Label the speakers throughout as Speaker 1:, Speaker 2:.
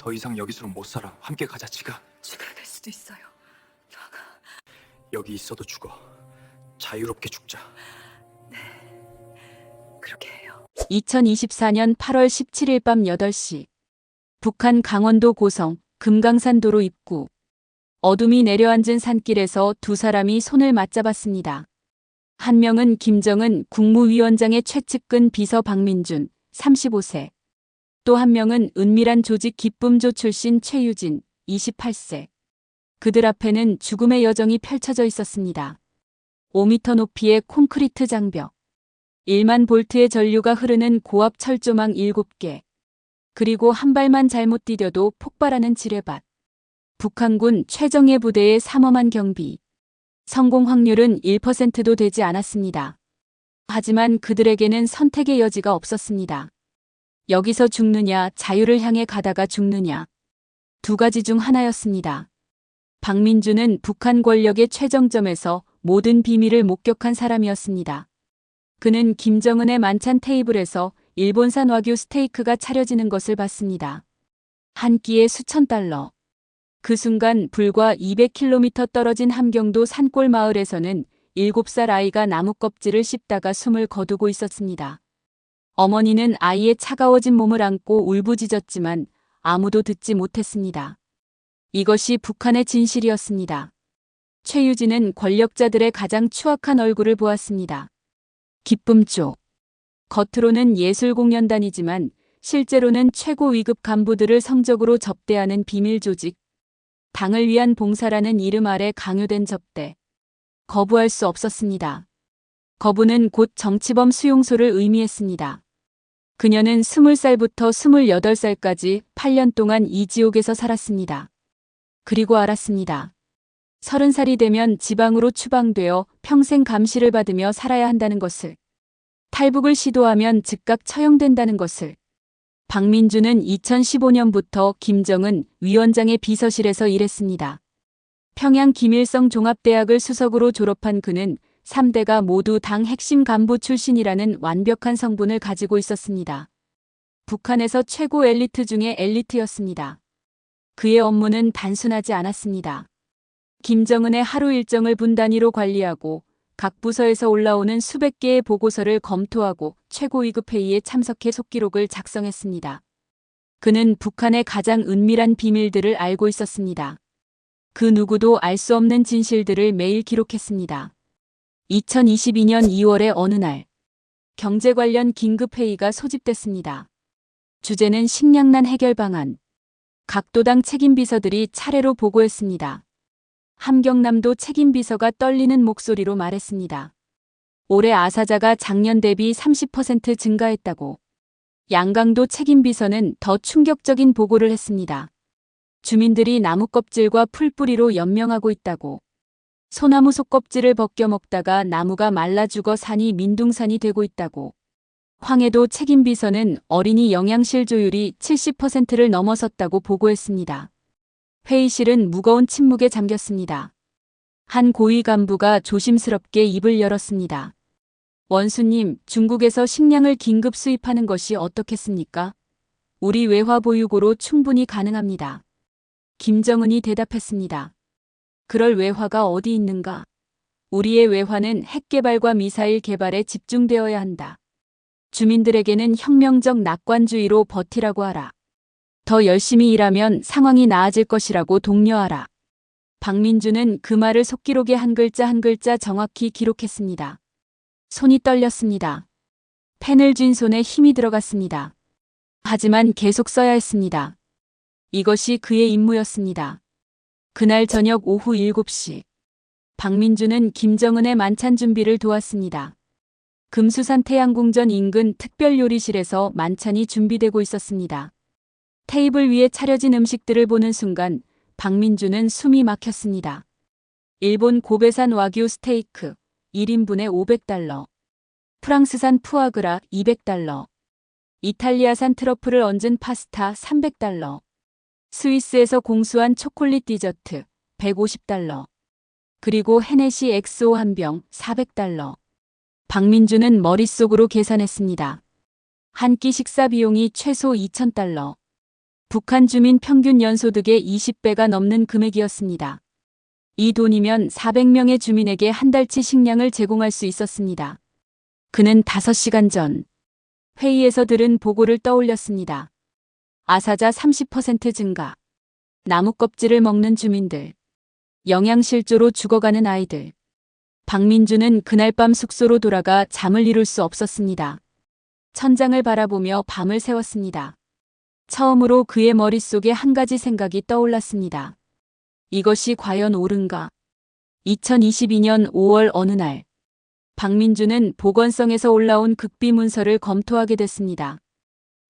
Speaker 1: 더 이상 여기서는 못 살아. 함께 가자, 지가.
Speaker 2: 죽어야 될 수도 있어요.
Speaker 1: 여기 있어도 죽어. 자유롭게 죽자.
Speaker 2: 그렇게 해요.
Speaker 3: 2024년 8월 17일 밤 8시. 북한 강원도 고성 금강산도로 입구. 어둠이 내려앉은 산길에서 두 사람이 손을 맞잡았습니다. 한 명은 김정은 국무위원장의 최측근 비서 박민준, 35세. 또 한 명은 은밀한 조직 기쁨조 출신 최유진, 28세. 그들 앞에는 죽음의 여정이 펼쳐져 있었습니다. 5m 높이의 콘크리트 장벽. 1만 볼트의 전류가 흐르는 고압 철조망 7개. 그리고 한 발만 잘못 디뎌도 폭발하는 지뢰밭. 북한군 최정예 부대의 삼엄한 경비. 성공 확률은 1%도 되지 않았습니다. 하지만 그들에게는 선택의 여지가 없었습니다. 여기서 죽느냐, 자유를 향해 가다가 죽느냐. 두 가지 중 하나였습니다. 박민준은 북한 권력의 최정점에서 모든 비밀을 목격한 사람이었습니다. 그는 김정은의 만찬 테이블에서 일본산 와규 스테이크가 차려지는 것을 봤습니다. 한 끼에 수천 달러. 그 순간 불과 200km 떨어진 함경도 산골 마을에서는 7살 아이가 나무 껍질을 씹다가 숨을 거두고 있었습니다. 어머니는 아이의 차가워진 몸을 안고 울부짖었지만 아무도 듣지 못했습니다. 이것이 북한의 진실이었습니다. 최유진은 권력자들의 가장 추악한 얼굴을 보았습니다. 기쁨조. 겉으로는 예술공연단이지만 실제로는 최고 위급 간부들을 성적으로 접대하는 비밀 조직. 당을 위한 봉사라는 이름 아래 강요된 접대. 거부할 수 없었습니다. 거부는 곧 정치범 수용소를 의미했습니다. 그녀는 20살부터 28살까지 8년 동안 이 지옥에서 살았습니다. 그리고 알았습니다. 30살이 되면 지방으로 추방되어 평생 감시를 받으며 살아야 한다는 것을. 탈북을 시도하면 즉각 처형된다는 것을. 박민준은 2015년부터 김정은 위원장의 비서실에서 일했습니다. 평양 김일성 종합대학을 수석으로 졸업한 그는 3대가 모두 당 핵심 간부 출신이라는 완벽한 성분을 가지고 있었습니다. 북한에서 최고 엘리트 중의 엘리트였습니다. 그의 업무는 단순하지 않았습니다. 김정은의 하루 일정을 분 단위로 관리하고 각 부서에서 올라오는 수백 개의 보고서를 검토하고 최고 위급 회의에 참석해 속기록을 작성했습니다. 그는 북한의 가장 은밀한 비밀들을 알고 있었습니다. 그 누구도 알 수 없는 진실들을 매일 기록했습니다. 2022년 2월의 어느 날, 경제 관련 긴급 회의가 소집됐습니다. 주제는 식량난 해결 방안. 각 도당 책임비서들이 차례로 보고했습니다. 함경남도 책임비서가 떨리는 목소리로 말했습니다. 올해 아사자가 작년 대비 30% 증가했다고. 양강도 책임비서는 더 충격적인 보고를 했습니다. 주민들이 나무 껍질과 풀뿌리로 연명하고 있다고. 소나무 속껍질을 벗겨 먹다가 나무가 말라 죽어 산이 민둥산이 되고 있다고. 황해도 책임비서는 어린이 영양실 조율이 70%를 넘어섰다고 보고했습니다. 회의실은 무거운 침묵에 잠겼습니다. 한 고위 간부가 조심스럽게 입을 열었습니다. 원수님, 중국에서 식량을 긴급 수입하는 것이 어떻겠습니까? 우리 외화 보유고로 충분히 가능합니다. 김정은이 대답했습니다. 그럴 외화가 어디 있는가? 우리의 외화는 핵 개발과 미사일 개발에 집중되어야 한다. 주민들에게는 혁명적 낙관주의로 버티라고 하라. 더 열심히 일하면 상황이 나아질 것이라고 독려하라. 박민준은 그 말을 속기록에 한 글자 한 글자 정확히 기록했습니다. 손이 떨렸습니다. 펜을 쥔 손에 힘이 들어갔습니다. 하지만 계속 써야 했습니다. 이것이 그의 임무였습니다. 그날 저녁 오후 7시. 박민준은 김정은의 만찬 준비를 도왔습니다. 금수산 태양궁전 인근 특별요리실에서 만찬이 준비되고 있었습니다. 테이블 위에 차려진 음식들을 보는 순간 박민준은 숨이 막혔습니다. 일본 고베산 와규 스테이크 1인분에 500달러. 프랑스산 푸아그라 200달러. 이탈리아산 트러플을 얹은 파스타 300달러. 스위스에서 공수한 초콜릿 디저트 150달러. 그리고 헤네시 엑소 한 병 400달러. 박민준은 머릿속으로 계산했습니다. 한 끼 식사 비용이 최소 2,000달러. 북한 주민 평균 연소득의 20배가 넘는 금액이었습니다. 이 돈이면 400명의 주민에게 한 달치 식량을 제공할 수 있었습니다. 그는 5시간 전 회의에서 들은 보고를 떠올렸습니다. 아사자 30% 증가, 나무 껍질을 먹는 주민들, 영양실조로 죽어가는 아이들. 박민주는 그날 밤 숙소로 돌아가 잠을 이룰 수 없었습니다. 천장을 바라보며 밤을 새웠습니다. 처음으로 그의 머릿속에 한 가지 생각이 떠올랐습니다. 이것이 과연 옳은가? 2022년 5월 어느 날, 박민주는 보건성에서 올라온 극비 문서를 검토하게 됐습니다.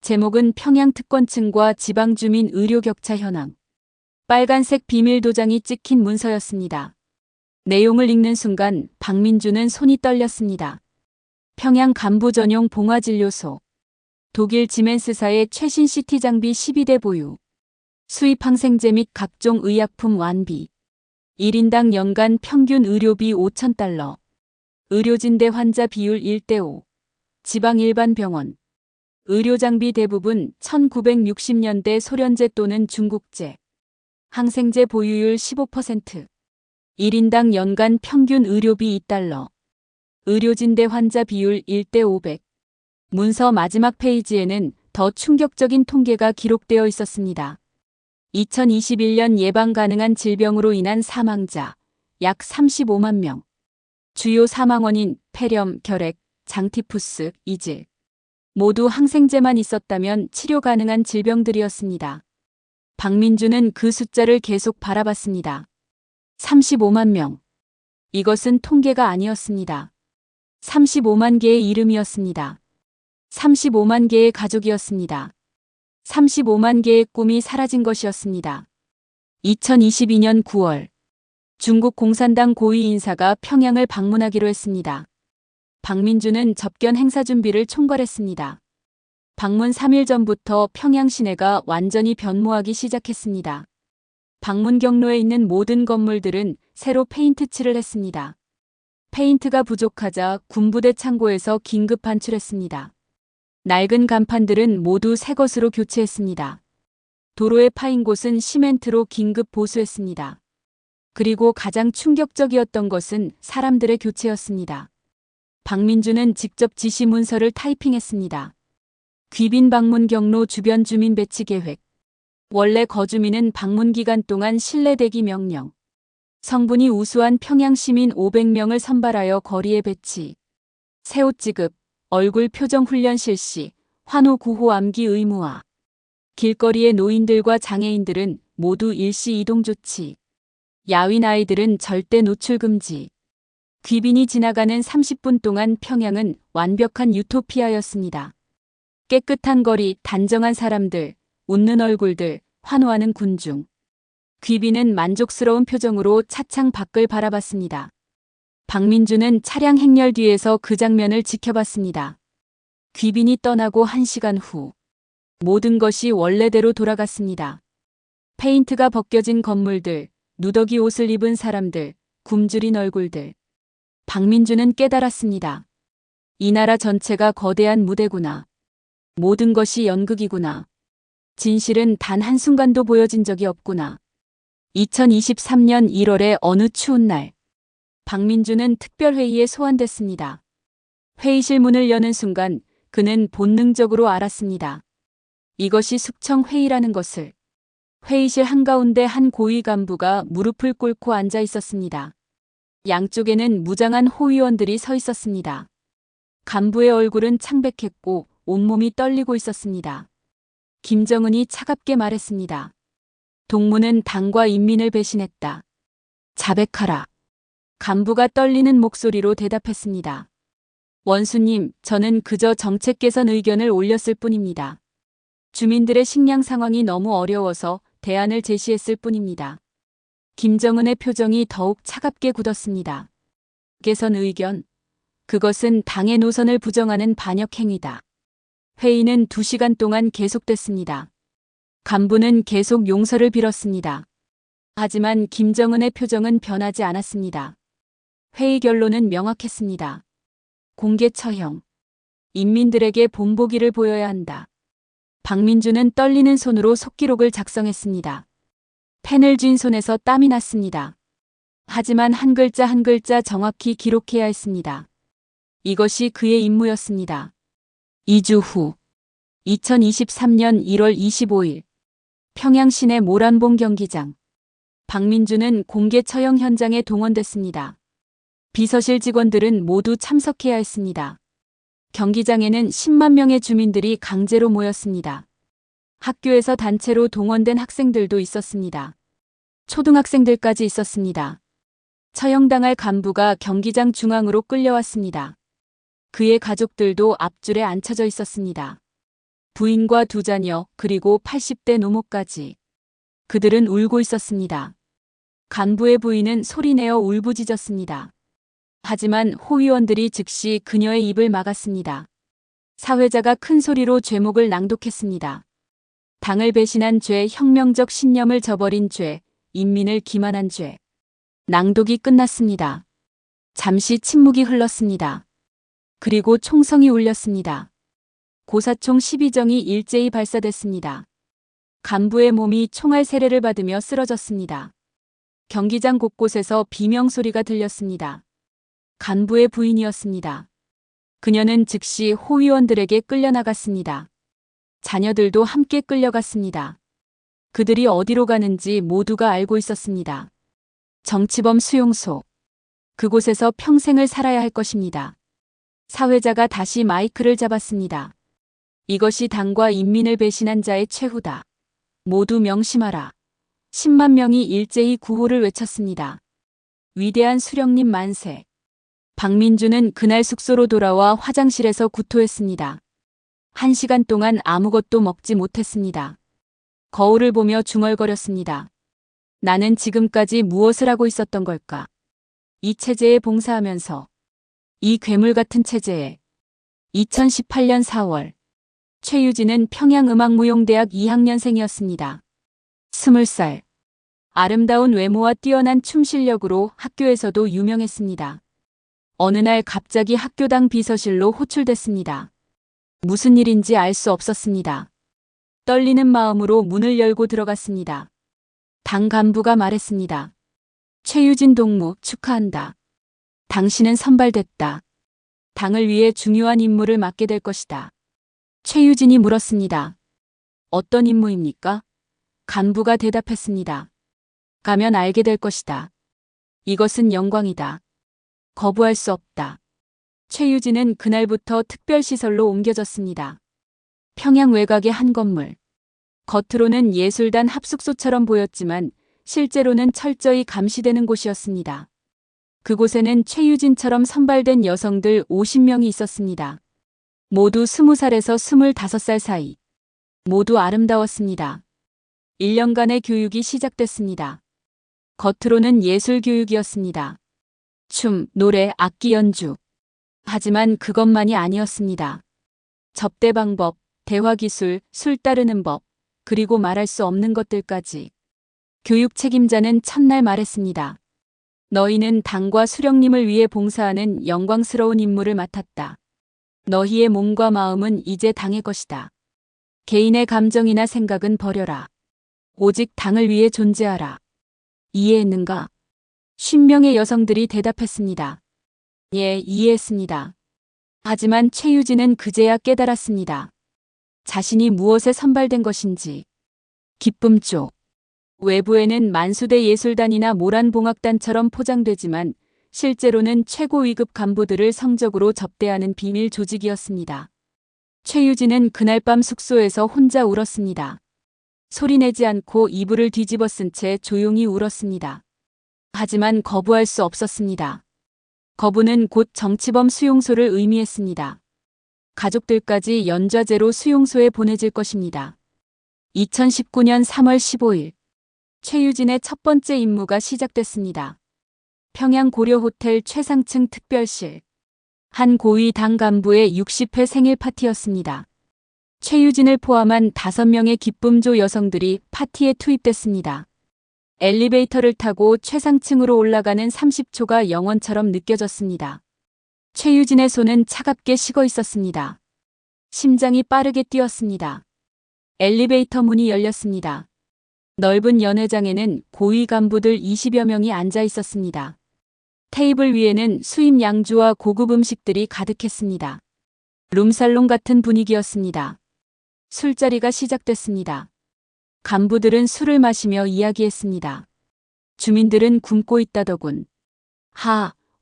Speaker 3: 제목은 평양 특권층과 지방주민 의료 격차 현황. 빨간색 비밀 도장이 찍힌 문서였습니다. 내용을 읽는 순간 박민주는 손이 떨렸습니다. 평양 간부 전용 봉화진료소, 독일 지멘스사의 최신 CT 장비 12대 보유, 수입 항생제 및 각종 의약품 완비, 1인당 연간 평균 의료비 5,000달러, 의료진 대 환자 비율 1대5, 지방 일반 병원, 의료장비 대부분 1960년대 소련제 또는 중국제, 항생제 보유율 15%, 1인당 연간 평균 의료비 2달러, 의료진 대 환자 비율 1대500. 문서 마지막 페이지에는 더 충격적인 통계가 기록되어 있었습니다. 2021년 예방 가능한 질병으로 인한 사망자 약 35만 명. 주요 사망 원인 폐렴, 결핵, 장티푸스, 이질. 모두 항생제만 있었다면 치료 가능한 질병들이었습니다. 박민주는 그 숫자를 계속 바라봤습니다. 35만 명. 이것은 통계가 아니었습니다. 35만 개의 이름이었습니다. 35만 개의 가족이었습니다. 35만 개의 꿈이 사라진 것이었습니다. 2022년 9월, 중국 공산당 고위 인사가 평양을 방문하기로 했습니다. 박민주는 접견 행사 준비를 총괄했습니다. 방문 3일 전부터 평양 시내가 완전히 변모하기 시작했습니다. 방문 경로에 있는 모든 건물들은 새로 페인트 칠을 했습니다. 페인트가 부족하자 군부대 창고에서 긴급 반출했습니다. 낡은 간판들은 모두 새 것으로 교체했습니다. 도로에 파인 곳은 시멘트로 긴급 보수했습니다. 그리고 가장 충격적이었던 것은 사람들의 교체였습니다. 박민주는 직접 지시 문서를 타이핑했습니다. 귀빈 방문 경로 주변 주민 배치 계획. 원래 거주민은 방문 기간 동안 실내 대기 명령. 성분이 우수한 평양 시민 500명을 선발하여 거리에 배치. 새 옷 지급, 얼굴 표정 훈련 실시, 환호 구호 암기 의무화. 길거리의 노인들과 장애인들은 모두 일시 이동 조치. 야윈 아이들은 절대 노출 금지. 귀빈이 지나가는 30분 동안 평양은 완벽한 유토피아였습니다. 깨끗한 거리, 단정한 사람들, 웃는 얼굴들, 환호하는 군중. 귀빈은 만족스러운 표정으로 차창 밖을 바라봤습니다. 박민주는 차량 행렬 뒤에서 그 장면을 지켜봤습니다. 귀빈이 떠나고 1시간 후 모든 것이 원래대로 돌아갔습니다. 페인트가 벗겨진 건물들, 누더기 옷을 입은 사람들, 굶주린 얼굴들. 박민주는 깨달았습니다. 이 나라 전체가 거대한 무대구나. 모든 것이 연극이구나. 진실은 단 한순간도 보여진 적이 없구나. 2023년 1월의 어느 추운 날, 박민주는 특별회의에 소환됐습니다. 회의실 문을 여는 순간 그는 본능적으로 알았습니다. 이것이 숙청회의라는 것을. 회의실 한가운데 한 고위 간부가 무릎을 꿇고 앉아 있었습니다. 양쪽에는 무장한 호위원들이 서 있었습니다. 간부의 얼굴은 창백했고 온몸이 떨리고 있었습니다. 김정은이 차갑게 말했습니다. 동무는 당과 인민을 배신했다. 자백하라. 간부가 떨리는 목소리로 대답했습니다. 원수님, 저는 그저 정책 개선 의견을 올렸을 뿐입니다. 주민들의 식량 상황이 너무 어려워서 대안을 제시했을 뿐입니다. 김정은의 표정이 더욱 차갑게 굳었습니다. 개선 의견. 그것은 당의 노선을 부정하는 반역 행위다. 회의는 2시간 동안 계속됐습니다. 간부는 계속 용서를 빌었습니다. 하지만 김정은의 표정은 변하지 않았습니다. 회의 결론은 명확했습니다. 공개 처형. 인민들에게 본보기를 보여야 한다. 박민주는 떨리는 손으로 속기록을 작성했습니다. 펜을 쥔 손에서 땀이 났습니다. 하지만 한 글자 한 글자 정확히 기록해야 했습니다. 이것이 그의 임무였습니다. 2주 후 2023년 1월 25일 평양 시내 모란봉 경기장. 박민주는 공개 처형 현장에 동원됐습니다. 비서실 직원들은 모두 참석해야 했습니다. 경기장에는 10만 명의 주민들이 강제로 모였습니다. 학교에서 단체로 동원된 학생들도 있었습니다. 초등학생들까지 있었습니다. 처형당할 간부가 경기장 중앙으로 끌려왔습니다. 그의 가족들도 앞줄에 앉혀져 있었습니다. 부인과 두 자녀 그리고 80대 노모까지. 그들은 울고 있었습니다. 간부의 부인은 소리내어 울부짖었습니다. 하지만 호위원들이 즉시 그녀의 입을 막았습니다. 사회자가 큰 소리로 죄목을 낭독했습니다. 당을 배신한 죄, 혁명적 신념을 저버린 죄, 인민을 기만한 죄. 낭독이 끝났습니다. 잠시 침묵이 흘렀습니다. 그리고 총성이 울렸습니다. 고사총 12정이 일제히 발사됐습니다. 간부의 몸이 총알 세례를 받으며 쓰러졌습니다. 경기장 곳곳에서 비명소리가 들렸습니다. 간부의 부인이었습니다. 그녀는 즉시 호위원들에게 끌려나갔습니다. 자녀들도 함께 끌려갔습니다. 그들이 어디로 가는지 모두가 알고 있었습니다. 정치범 수용소. 그곳에서 평생을 살아야 할 것입니다. 사회자가 다시 마이크를 잡았습니다. 이것이 당과 인민을 배신한 자의 최후다. 모두 명심하라. 10만 명이 일제히 구호를 외쳤습니다. 위대한 수령님 만세. 박민주는 그날 숙소로 돌아와 화장실에서 구토했습니다. 1시간 동안 아무것도 먹지 못했습니다. 거울을 보며 중얼거렸습니다. 나는 지금까지 무엇을 하고 있었던 걸까? 이 체제에 봉사하면서, 이 괴물 같은 체제에. 2018년 4월 최유진은 평양음악무용대학 2학년생이었습니다. 20살. 아름다운 외모와 뛰어난 춤 실력으로 학교에서도 유명했습니다. 어느 날 갑자기 학교당 비서실로 호출됐습니다. 무슨 일인지 알 수 없었습니다. 떨리는 마음으로 문을 열고 들어갔습니다. 당 간부가 말했습니다. 최유진 동무 축하한다. 당신은 선발됐다. 당을 위해 중요한 임무를 맡게 될 것이다. 최유진이 물었습니다. 어떤 임무입니까? 간부가 대답했습니다. 가면 알게 될 것이다. 이것은 영광이다. 거부할 수 없다. 최유진은 그날부터 특별시설로 옮겨졌습니다. 평양 외곽의 한 건물. 겉으로는 예술단 합숙소처럼 보였지만 실제로는 철저히 감시되는 곳이었습니다. 그곳에는 최유진처럼 선발된 여성들 50명이 있었습니다. 모두 20살에서 25살 사이. 모두 아름다웠습니다. 1년간의 교육이 시작됐습니다. 겉으로는 예술 교육이었습니다. 춤, 노래, 악기 연주. 하지만 그것만이 아니었습니다. 접대 방법, 대화 기술, 술 따르는 법, 그리고 말할 수 없는 것들까지. 교육 책임자는 첫날 말했습니다. 너희는 당과 수령님을 위해 봉사하는 영광스러운 임무를 맡았다. 너희의 몸과 마음은 이제 당의 것이다. 개인의 감정이나 생각은 버려라. 오직 당을 위해 존재하라. 이해했는가? 50명의 여성들이 대답했습니다. 예, 이해했습니다. 하지만 최유진은 그제야 깨달았습니다. 자신이 무엇에 선발된 것인지. 기쁨 쪽. 외부에는 만수대 예술단이나 모란봉악단처럼 포장되지만 실제로는 최고 위급 간부들을 성적으로 접대하는 비밀 조직이었습니다. 최유진은 그날 밤 숙소에서 혼자 울었습니다. 소리내지 않고 이불을 뒤집어 쓴 채 조용히 울었습니다. 하지만 거부할 수 없었습니다. 거부는 곧 정치범 수용소를 의미했습니다. 가족들까지 연좌제로 수용소에 보내질 것입니다. 2019년 3월 15일 최유진의 첫 번째 임무가 시작됐습니다. 평양 고려호텔 최상층 특별실. 한 고위 당 간부의 60회 생일 파티였습니다. 최유진을 포함한 5명의 기쁨조 여성들이 파티에 투입됐습니다. 엘리베이터를 타고 최상층으로 올라가는 30초가 영원처럼 느껴졌습니다. 최유진의 손은 차갑게 식어 있었습니다. 심장이 빠르게 뛰었습니다. 엘리베이터 문이 열렸습니다. 넓은 연회장에는 고위 간부들 20여 명이 앉아 있었습니다. 테이블 위에는 수입 양주와 고급 음식들이 가득했습니다. 룸살롱 같은 분위기였습니다. 술자리가 시작됐습니다. 간부들은 술을 마시며 이야기했습니다. 주민들은 굶고 있다더군.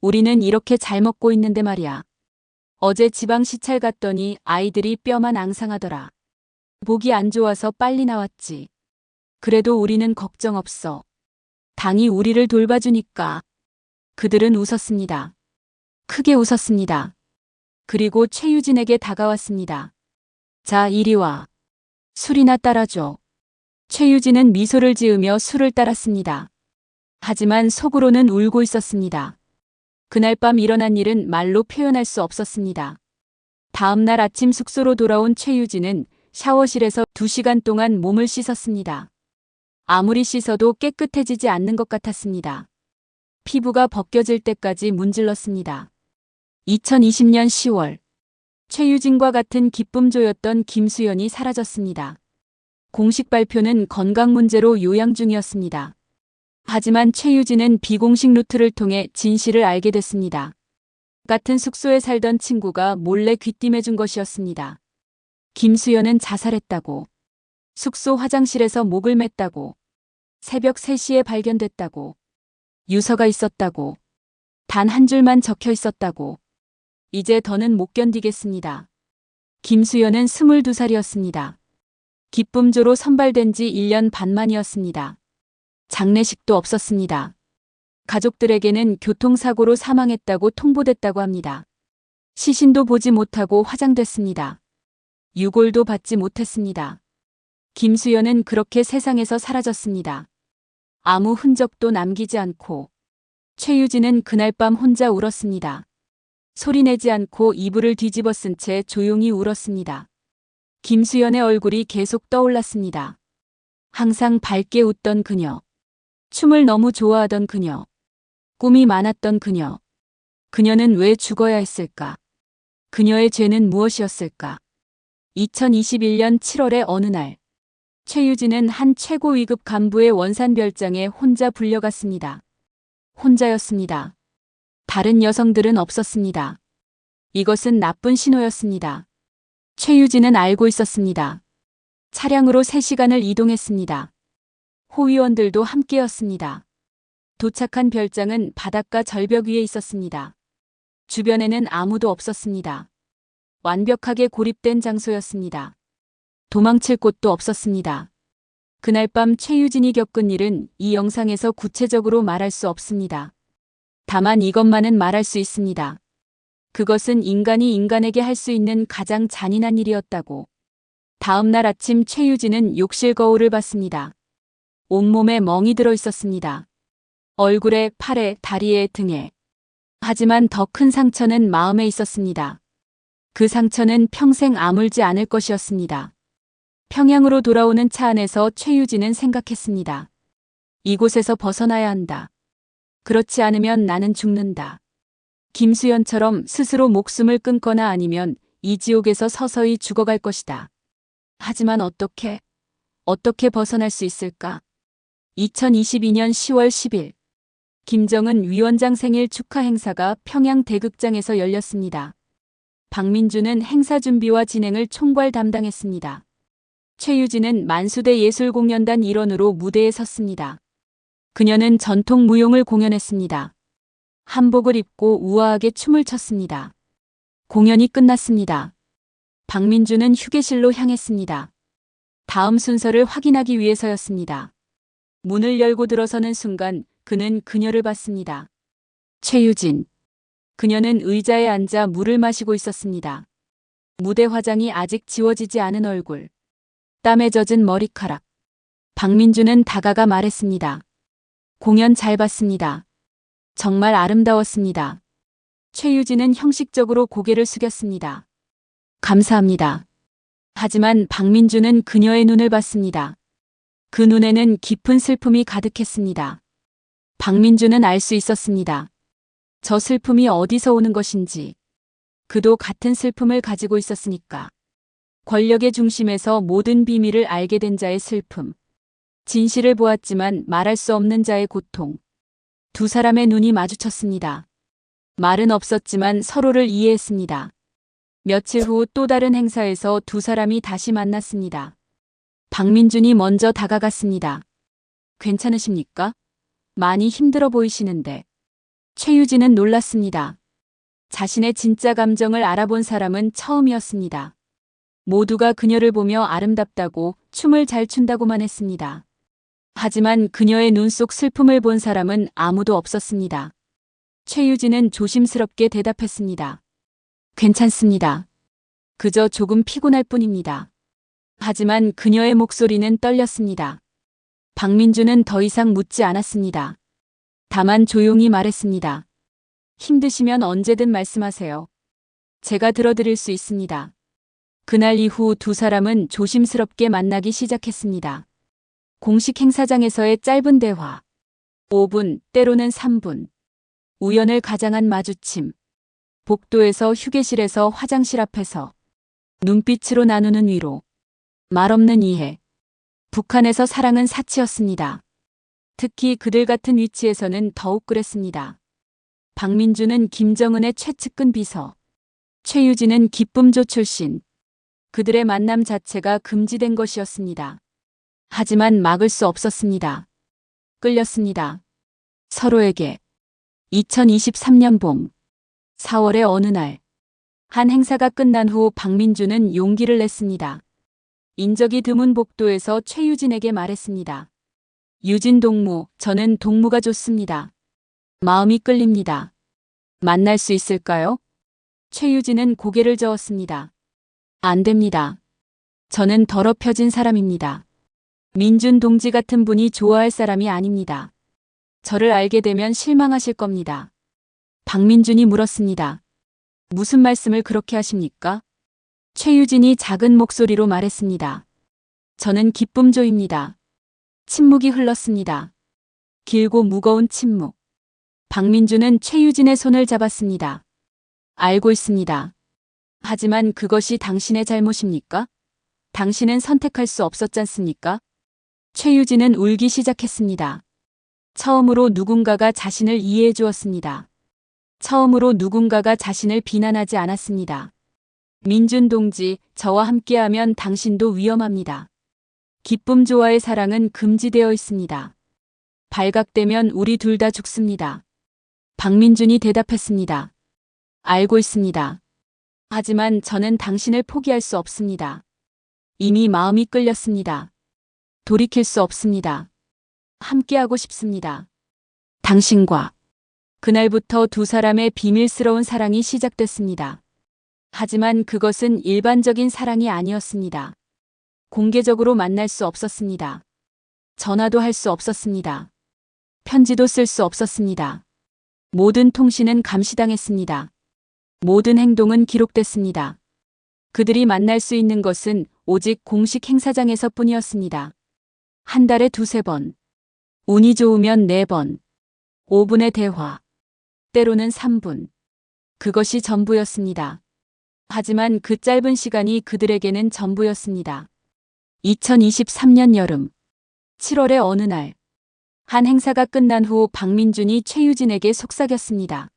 Speaker 3: 우리는 이렇게 잘 먹고 있는데 말이야. 어제 지방 시찰 갔더니 아이들이 뼈만 앙상하더라. 목이 안 좋아서 빨리 나왔지. 그래도 우리는 걱정 없어. 당이 우리를 돌봐주니까. 그들은 웃었습니다. 크게 웃었습니다. 그리고 최유진에게 다가왔습니다. 자, 이리 와. 술이나 따라줘. 최유진은 미소를 지으며 술을 따랐습니다. 하지만 속으로는 울고 있었습니다. 그날 밤 일어난 일은 말로 표현할 수 없었습니다. 다음 날 아침 숙소로 돌아온 최유진은 샤워실에서 2시간 동안 몸을 씻었습니다. 아무리 씻어도 깨끗해지지 않는 것 같았습니다. 피부가 벗겨질 때까지 문질렀습니다. 2020년 10월, 최유진과 같은 기쁨조였던 김수연이 사라졌습니다. 공식 발표는 건강 문제로 요양 중이었습니다. 하지만 최유진은 비공식 루트를 통해 진실을 알게 됐습니다. 같은 숙소에 살던 친구가 몰래 귀띔해준 것이었습니다. 김수연은 자살했다고, 숙소 화장실에서 목을 맸다고, 새벽 3시에 발견됐다고, 유서가 있었다고, 단 한 줄만 적혀 있었다고. 이제 더는 못 견디겠습니다. 김수연은 22살이었습니다. 기쁨조로 선발된 지 1년 반 만이었습니다. 장례식도 없었습니다. 가족들에게는 교통사고로 사망했다고 통보됐다고 합니다. 시신도 보지 못하고 화장됐습니다. 유골도 받지 못했습니다. 김수연은 그렇게 세상에서 사라졌습니다. 아무 흔적도 남기지 않고. 최유진은 그날 밤 혼자 울었습니다. 소리내지 않고 이불을 뒤집어 쓴 채 조용히 울었습니다. 김수연의 얼굴이 계속 떠올랐습니다. 항상 밝게 웃던 그녀. 춤을 너무 좋아하던 그녀. 꿈이 많았던 그녀. 그녀는 왜 죽어야 했을까? 그녀의 죄는 무엇이었을까? 2021년 7월의 어느 날, 최유진은 한 최고 위급 간부의 원산 별장에 혼자 불려갔습니다. 혼자였습니다. 다른 여성들은 없었습니다. 이것은 나쁜 신호였습니다. 최유진은 알고 있었습니다. 차량으로 3시간을 이동했습니다. 호위원들도 함께였습니다. 도착한 별장은 바닷가 절벽 위에 있었습니다. 주변에는 아무도 없었습니다. 완벽하게 고립된 장소였습니다. 도망칠 곳도 없었습니다. 그날 밤 최유진이 겪은 일은 이 영상에서 구체적으로 말할 수 없습니다. 다만 이것만은 말할 수 있습니다. 그것은 인간이 인간에게 할 수 있는 가장 잔인한 일이었다고. 다음 날 아침 최유진은 욕실 거울을 봤습니다. 온몸에 멍이 들어 있었습니다. 얼굴에, 팔에, 다리에, 등에. 하지만 더 큰 상처는 마음에 있었습니다. 그 상처는 평생 아물지 않을 것이었습니다. 평양으로 돌아오는 차 안에서 최유진은 생각했습니다. 이곳에서 벗어나야 한다. 그렇지 않으면 나는 죽는다. 김수연처럼 스스로 목숨을 끊거나 아니면 이 지옥에서 서서히 죽어갈 것이다. 하지만 어떻게 벗어날 수 있을까? 2022년 10월 10일, 김정은 위원장 생일 축하 행사가 평양 대극장에서 열렸습니다. 박민주는 행사 준비와 진행을 총괄 담당했습니다. 최유진은 만수대 예술공연단 일원으로 무대에 섰습니다. 그녀는 전통 무용을 공연했습니다. 한복을 입고 우아하게 춤을 췄습니다. 공연이 끝났습니다. 박민주는 휴게실로 향했습니다. 다음 순서를 확인하기 위해서였습니다. 문을 열고 들어서는 순간 그는 그녀를 봤습니다. 최유진. 그녀는 의자에 앉아 물을 마시고 있었습니다. 무대 화장이 아직 지워지지 않은 얼굴. 땀에 젖은 머리카락. 박민주는 다가가 말했습니다. 공연 잘 봤습니다. 정말 아름다웠습니다. 최유진은 형식적으로 고개를 숙였습니다. 감사합니다. 하지만 박민주는 그녀의 눈을 봤습니다. 그 눈에는 깊은 슬픔이 가득했습니다. 박민주는 알 수 있었습니다. 저 슬픔이 어디서 오는 것인지. 그도 같은 슬픔을 가지고 있었으니까. 권력의 중심에서 모든 비밀을 알게 된 자의 슬픔. 진실을 보았지만 말할 수 없는 자의 고통. 두 사람의 눈이 마주쳤습니다. 말은 없었지만 서로를 이해했습니다. 며칠 후 또 다른 행사에서 두 사람이 다시 만났습니다. 박민준이 먼저 다가갔습니다. 괜찮으십니까? 많이 힘들어 보이시는데. 최유진은 놀랐습니다. 자신의 진짜 감정을 알아본 사람은 처음이었습니다. 모두가 그녀를 보며 아름답다고 춤을 잘 춘다고만 했습니다. 하지만 그녀의 눈 속 슬픔을 본 사람은 아무도 없었습니다. 최유진은 조심스럽게 대답했습니다. 괜찮습니다. 그저 조금 피곤할 뿐입니다. 하지만 그녀의 목소리는 떨렸습니다. 박민준은 더 이상 묻지 않았습니다. 다만 조용히 말했습니다. 힘드시면 언제든 말씀하세요. 제가 들어드릴 수 있습니다. 그날 이후 두 사람은 조심스럽게 만나기 시작했습니다. 공식 행사장에서의 짧은 대화. 5분, 때로는 3분. 우연을 가장한 마주침. 복도에서 휴게실에서 화장실 앞에서. 눈빛으로 나누는 위로. 말없는 이해. 북한에서 사랑은 사치였습니다. 특히 그들 같은 위치에서는 더욱 그랬습니다. 박민준은 김정은의 최측근 비서. 최유진은 기쁨조 출신. 그들의 만남 자체가 금지된 것이었습니다. 하지만 막을 수 없었습니다. 끌렸습니다. 서로에게. 2023년 봄. 4월의 어느 날. 한 행사가 끝난 후 박민준은 용기를 냈습니다. 인적이 드문 복도에서 최유진에게 말했습니다. 유진 동무, 저는 동무가 좋습니다. 마음이 끌립니다. 만날 수 있을까요? 최유진은 고개를 저었습니다. 안 됩니다. 저는 더럽혀진 사람입니다. 민준 동지 같은 분이 좋아할 사람이 아닙니다. 저를 알게 되면 실망하실 겁니다. 박민준이 물었습니다. 무슨 말씀을 그렇게 하십니까? 최유진이 작은 목소리로 말했습니다. 저는 기쁨조입니다. 침묵이 흘렀습니다. 길고 무거운 침묵. 박민준은 최유진의 손을 잡았습니다. 알고 있습니다. 하지만 그것이 당신의 잘못입니까? 당신은 선택할 수 없었잖습니까? 최유진은 울기 시작했습니다. 처음으로 누군가가 자신을 이해해 주었습니다. 처음으로 누군가가 자신을 비난하지 않았습니다. 민준 동지, 저와 함께하면 당신도 위험합니다. 기쁨조와의 사랑은 금지되어 있습니다. 발각되면 우리 둘 다 죽습니다. 박민준이 대답했습니다. 알고 있습니다. 하지만 저는 당신을 포기할 수 없습니다. 이미 마음이 끌렸습니다. 돌이킬 수 없습니다. 함께하고 싶습니다. 당신과. 그날부터 두 사람의 비밀스러운 사랑이 시작됐습니다. 하지만 그것은 일반적인 사랑이 아니었습니다. 공개적으로 만날 수 없었습니다. 전화도 할 수 없었습니다. 편지도 쓸 수 없었습니다. 모든 통신은 감시당했습니다. 모든 행동은 기록됐습니다. 그들이 만날 수 있는 것은 오직 공식 행사장에서 뿐이었습니다. 한 달에 2~3번. 운이 좋으면 4번. 5분의 대화. 때로는 3분. 그것이 전부였습니다. 하지만 그 짧은 시간이 그들에게는 전부였습니다. 2023년 여름. 7월의 어느 날. 한 행사가 끝난 후 박민준이 최유진에게 속삭였습니다.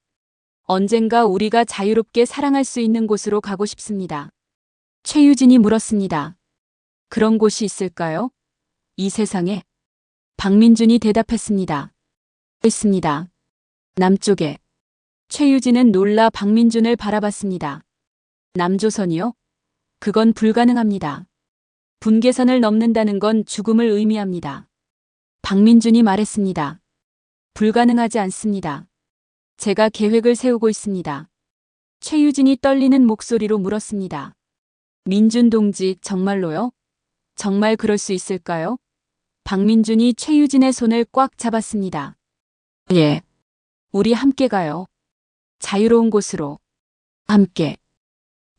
Speaker 3: 언젠가 우리가 자유롭게 사랑할 수 있는 곳으로 가고 싶습니다. 최유진이 물었습니다. 그런 곳이 있을까요? 이 세상에? 박민준이 대답했습니다. 있습니다. 남쪽에. 최유진은 놀라 박민준을 바라봤습니다. 남조선이요? 그건 불가능합니다. 분계선을 넘는다는 건 죽음을 의미합니다. 박민준이 말했습니다. 불가능하지 않습니다. 제가 계획을 세우고 있습니다. 최유진이 떨리는 목소리로 물었습니다. 민준 동지, 정말로요? 정말 그럴 수 있을까요? 박민준이 최유진의 손을 꽉 잡았습니다. 예. 우리 함께 가요. 자유로운 곳으로. 함께.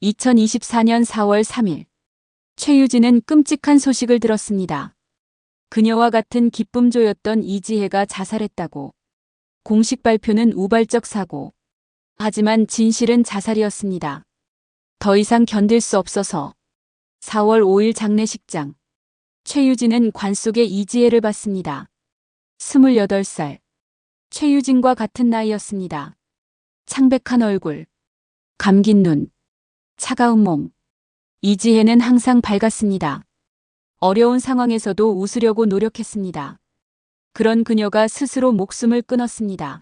Speaker 3: 2024년 4월 3일. 최유진은 끔찍한 소식을 들었습니다. 그녀와 같은 기쁨조였던 이지혜가 자살했다고. 공식 발표는 우발적 사고. 하지만 진실은 자살이었습니다. 더 이상 견딜 수 없어서. 4월 5일 장례식장. 최유진은 관 속에 이지혜를 봤습니다. 28살. 최유진과 같은 나이였습니다. 창백한 얼굴, 감긴 눈, 차가운 몸. 이지혜는 항상 밝았습니다. 어려운 상황에서도 웃으려고 노력했습니다. 그런 그녀가 스스로 목숨을 끊었습니다.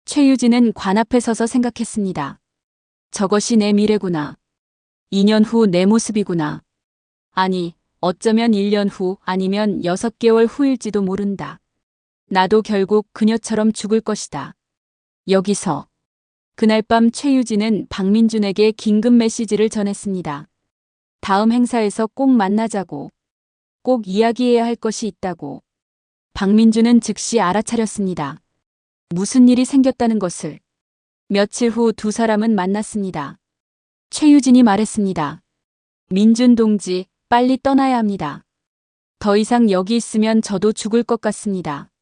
Speaker 3: 최유진은 관 앞에 서서 생각했습니다. 저것이 내 미래구나. 2년 후 내 모습이구나. 아니, 어쩌면 1년 후 아니면 6개월 후일지도 모른다. 나도 결국 그녀처럼 죽을 것이다. 여기서. 그날 밤 최유진은 박민준에게 긴급 메시지를 전했습니다. 다음 행사에서 꼭 만나자고. 꼭 이야기해야 할 것이 있다고. 박민준은 즉시 알아차렸습니다. 무슨 일이 생겼다는 것을. 며칠 후 두 사람은 만났습니다. 최유진이 말했습니다. 민준 동지, 빨리 떠나야 합니다. 더 이상 여기 있으면 저도 죽을 것 같습니다.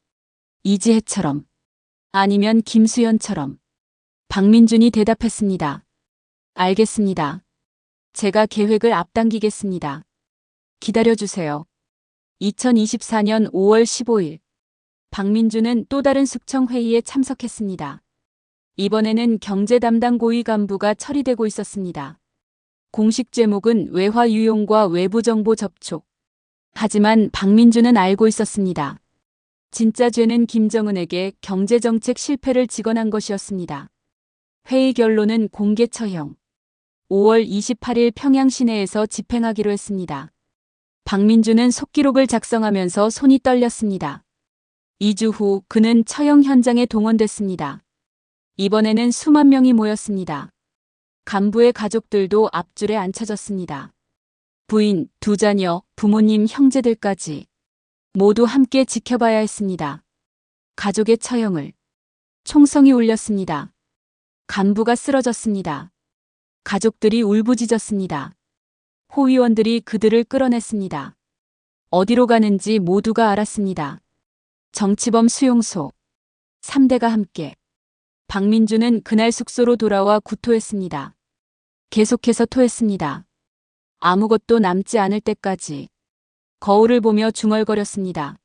Speaker 3: 이지혜처럼. 아니면 김수연처럼. 박민준이 대답했습니다. 알겠습니다. 제가 계획을 앞당기겠습니다. 기다려주세요. 2024년 5월 15일. 박민준은 또 다른 숙청회의에 참석했습니다. 이번에는 경제 담당 고위 간부가 처리되고 있었습니다. 공식 제목은 외화 유용과 외부 정보 접촉. 하지만 박민준은 알고 있었습니다. 진짜 죄는 김정은에게 경제정책 실패를 직언한 것이었습니다. 회의 결론은 공개 처형. 5월 28일 평양 시내에서 집행하기로 했습니다. 박민준은 속기록을 작성하면서 손이 떨렸습니다. 2주 후 그는 처형 현장에 동원됐습니다. 이번에는 수만 명이 모였습니다. 간부의 가족들도 앞줄에 앉혀졌습니다. 부인, 두 자녀, 부모님, 형제들까지 모두 함께 지켜봐야 했습니다. 가족의 처형을. 총성이 울렸습니다. 간부가 쓰러졌습니다. 가족들이 울부짖었습니다. 호위원들이 그들을 끌어냈습니다. 어디로 가는지 모두가 알았습니다. 정치범 수용소. 3대가 함께. 박민준은 그날 숙소로 돌아와 구토했습니다. 계속해서 토했습니다. 아무것도 남지 않을 때까지. 거울을 보며 중얼거렸습니다.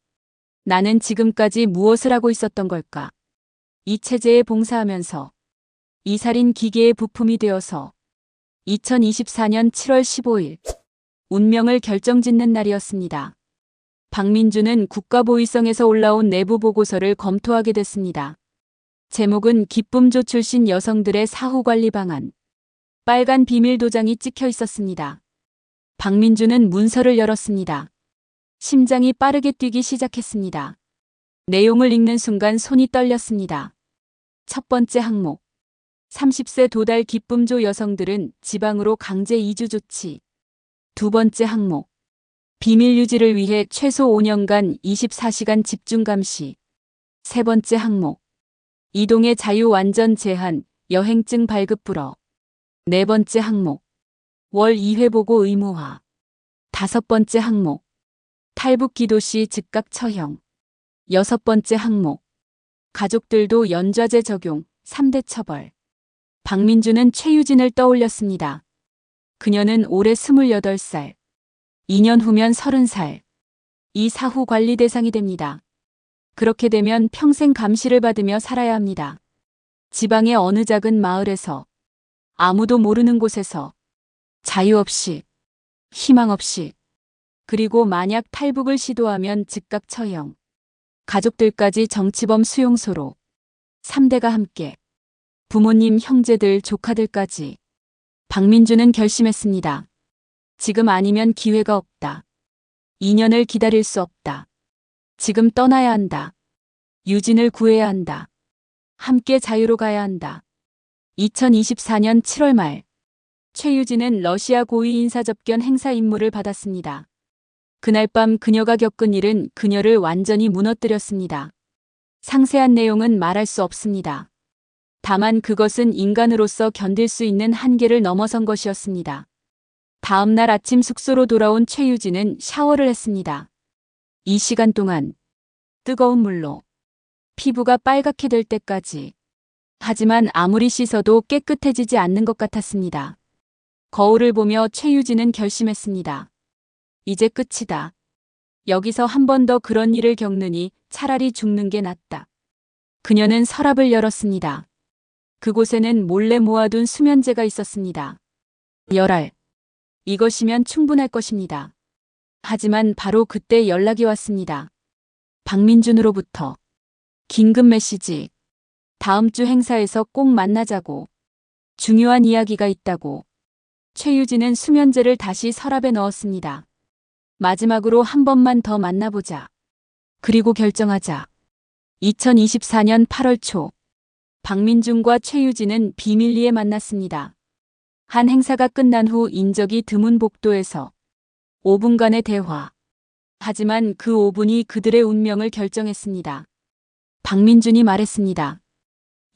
Speaker 3: 나는 지금까지 무엇을 하고 있었던 걸까? 이 체제에 봉사하면서. 이 살인 기계의 부품이 되어서. 2024년 7월 15일. 운명을 결정짓는 날이었습니다. 박민준은 국가보위성에서 올라온 내부 보고서를 검토하게 됐습니다. 제목은 기쁨조 출신 여성들의 사후관리 방안. 빨간 비밀 도장이 찍혀 있었습니다. 박민준은 문서를 열었습니다. 심장이 빠르게 뛰기 시작했습니다. 내용을 읽는 순간 손이 떨렸습니다. 첫 번째 항목. 30세 도달 기쁨조 여성들은 지방으로 강제 이주 조치. 두 번째 항목. 비밀 유지를 위해 최소 5년간 24시간 집중 감시. 세 번째 항목. 이동의 자유 완전 제한, 여행증 발급 불허. 네 번째 항목. 월 2회 보고 의무화. 다섯 번째 항목. 탈북 기도 시 즉각 처형. 여섯 번째 항목. 가족들도 연좌제 적용, 3대 처벌. 박민준은 최유진을 떠올렸습니다. 그녀는 올해 28살. 2년 후면 30살. 이 사후 관리 대상이 됩니다. 그렇게 되면 평생 감시를 받으며 살아야 합니다. 지방의 어느 작은 마을에서, 아무도 모르는 곳에서, 자유 없이, 희망 없이, 그리고 만약 탈북을 시도하면 즉각 처형. 가족들까지 정치범 수용소로. 3대가 함께. 부모님, 형제들, 조카들까지. 박민준은 결심했습니다. 지금 아니면 기회가 없다. 2년을 기다릴 수 없다. 지금 떠나야 한다. 유진을 구해야 한다. 함께 자유로 가야 한다. 2024년 7월 말. 최유진은 러시아 고위 인사 접견 행사 임무를 받았습니다. 그날 밤 그녀가 겪은 일은 그녀를 완전히 무너뜨렸습니다. 상세한 내용은 말할 수 없습니다. 다만 그것은 인간으로서 견딜 수 있는 한계를 넘어선 것이었습니다. 다음 날 아침 숙소로 돌아온 최유진은 샤워를 했습니다. 이 시간 동안 뜨거운 물로 피부가 빨갛게 될 때까지. 하지만 아무리 씻어도 깨끗해지지 않는 것 같았습니다. 거울을 보며 최유진은 결심했습니다. 이제 끝이다. 여기서 한 번 더 그런 일을 겪느니 차라리 죽는 게 낫다. 그녀는 서랍을 열었습니다. 그곳에는 몰래 모아둔 수면제가 있었습니다. 10알. 이것이면 충분할 것입니다. 하지만 바로 그때 연락이 왔습니다. 박민준으로부터. 긴급 메시지. 다음 주 행사에서 꼭 만나자고. 중요한 이야기가 있다고. 최유진은 수면제를 다시 서랍에 넣었습니다. 마지막으로 한 번만 더 만나보자. 그리고 결정하자. 2024년 8월 초. 박민준과 최유진은 비밀리에 만났습니다. 한 행사가 끝난 후 인적이 드문 복도에서 5분간의 대화. 하지만 그 5분이 그들의 운명을 결정했습니다. 박민준이 말했습니다.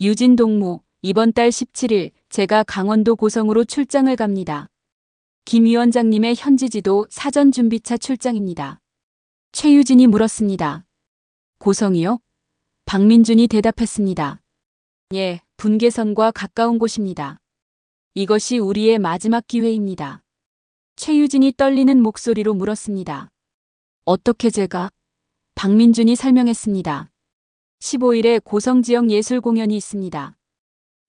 Speaker 3: 유진 동무, 이번 달 17일 제가 강원도 고성으로 출장을 갑니다. 김 위원장님의 현지지도 사전 준비차 출장입니다. 최유진이 물었습니다. 고성이요? 박민준이 대답했습니다. 예, 분계선과 가까운 곳입니다. 이것이 우리의 마지막 기회입니다. 최유진이 떨리는 목소리로 물었습니다. 어떻게 제가? 박민준이 설명했습니다. 15일에 고성 지역 예술 공연이 있습니다.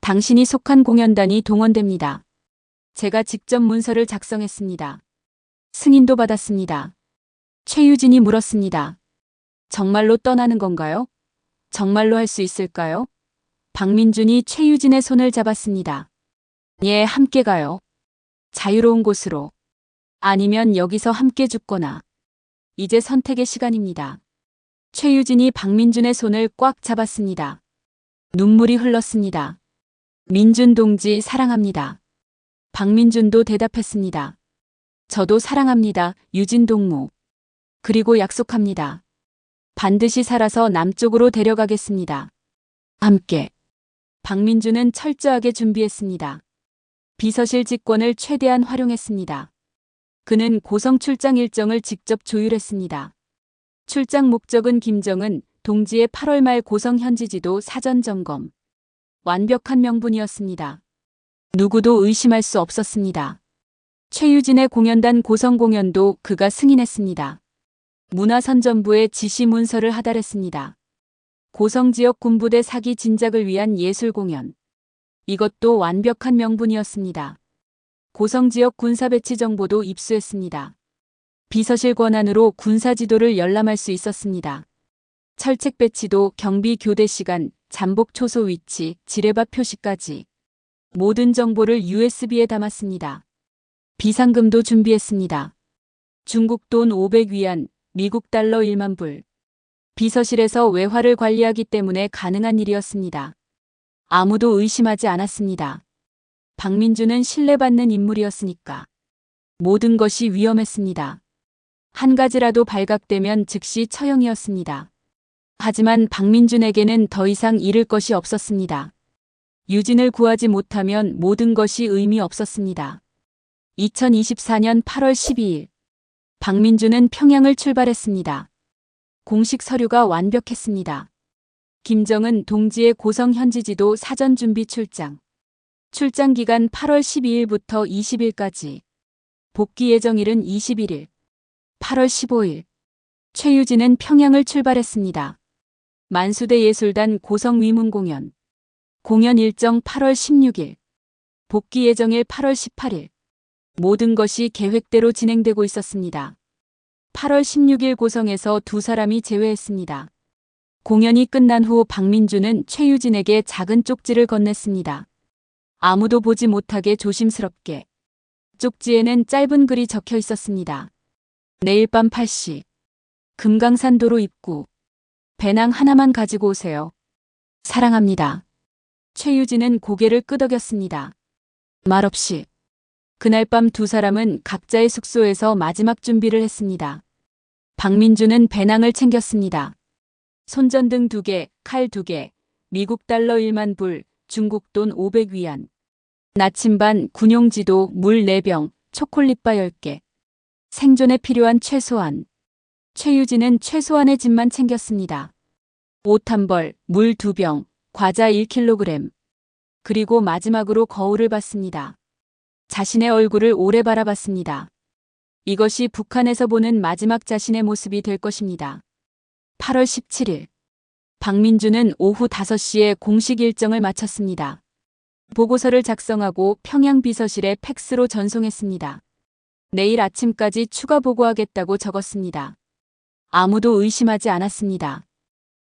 Speaker 3: 당신이 속한 공연단이 동원됩니다. 제가 직접 문서를 작성했습니다. 승인도 받았습니다. 최유진이 물었습니다. 정말로 떠나는 건가요? 정말로 할 수 있을까요? 박민준이 최유진의 손을 잡았습니다. 예, 함께 가요. 자유로운 곳으로. 아니면 여기서 함께 죽거나. 이제 선택의 시간입니다. 최유진이 박민준의 손을 꽉 잡았습니다. 눈물이 흘렀습니다. 민준 동지 사랑합니다. 박민준도 대답했습니다. 저도 사랑합니다, 유진 동무. 그리고 약속합니다. 반드시 살아서 남쪽으로 데려가겠습니다. 함께. 박민준은 철저하게 준비했습니다. 비서실 직권을 최대한 활용했습니다. 그는 고성 출장 일정을 직접 조율했습니다. 출장 목적은 김정은 동지의 8월 말 고성 현지지도 사전 점검. 완벽한 명분이었습니다. 누구도 의심할 수 없었습니다. 최유진의 공연단 고성 공연도 그가 승인했습니다. 문화선전부에 지시 문서를 하달했습니다. 고성 지역 군부대 사기 진작을 위한 예술 공연. 이것도 완벽한 명분이었습니다. 고성 지역 군사 배치 정보도 입수했습니다. 비서실 권한으로 군사 지도를 열람할 수 있었습니다. 철책 배치도 경비 교대 시간, 잠복 초소 위치, 지뢰밭 표시까지 모든 정보를 USB에 담았습니다. 비상금도 준비했습니다. 중국 돈 500위안, 미국 달러 1만 불. 비서실에서 외화를 관리하기 때문에 가능한 일이었습니다. 아무도 의심하지 않았습니다. 박민준은 신뢰받는 인물이었으니까. 모든 것이 위험했습니다. 한 가지라도 발각되면 즉시 처형이었습니다. 하지만 박민준에게는 더 이상 잃을 것이 없었습니다. 유진을 구하지 못하면 모든 것이 의미 없었습니다. 2024년 8월 12일. 박민준은 평양을 출발했습니다. 공식 서류가 완벽했습니다. 김정은 동지의 고성 현지지도 사전 준비 출장. 출장 기간 8월 12일부터 20일까지. 복귀 예정일은 21일. 8월 15일. 최유진은 평양을 출발했습니다. 만수대 예술단 고성 위문 공연. 공연 일정 8월 16일. 복귀 예정일 8월 18일. 모든 것이 계획대로 진행되고 있었습니다. 8월 16일 고성에서 두 사람이 제외했습니다. 공연이 끝난 후 박민준은 최유진에게 작은 쪽지를 건넸습니다. 아무도 보지 못하게 조심스럽게. 쪽지에는 짧은 글이 적혀 있었습니다. 내일 밤 8시. 금강산도로 입구. 배낭 하나만 가지고 오세요. 사랑합니다. 최유진은 고개를 끄덕였습니다. 말없이. 그날 밤 두 사람은 각자의 숙소에서 마지막 준비를 했습니다. 박민준은 배낭을 챙겼습니다. 손전등 2개, 칼 2개, 미국 달러 1만 불, 중국 돈 500위안. 나침반, 군용지도, 물 4병, 초콜릿바 10개. 생존에 필요한 최소한. 최유진은 최소한의 짐만 챙겼습니다. 옷 1벌, 물 2병, 과자 1kg. 그리고 마지막으로 거울을 봤습니다. 자신의 얼굴을 오래 바라봤습니다. 이것이 북한에서 보는 마지막 자신의 모습이 될 것입니다. 8월 17일. 박민주는 오후 5시에 공식 일정을 마쳤습니다. 보고서를 작성하고 평양 비서실에 팩스로 전송했습니다. 내일 아침까지 추가 보고하겠다고 적었습니다. 아무도 의심하지 않았습니다.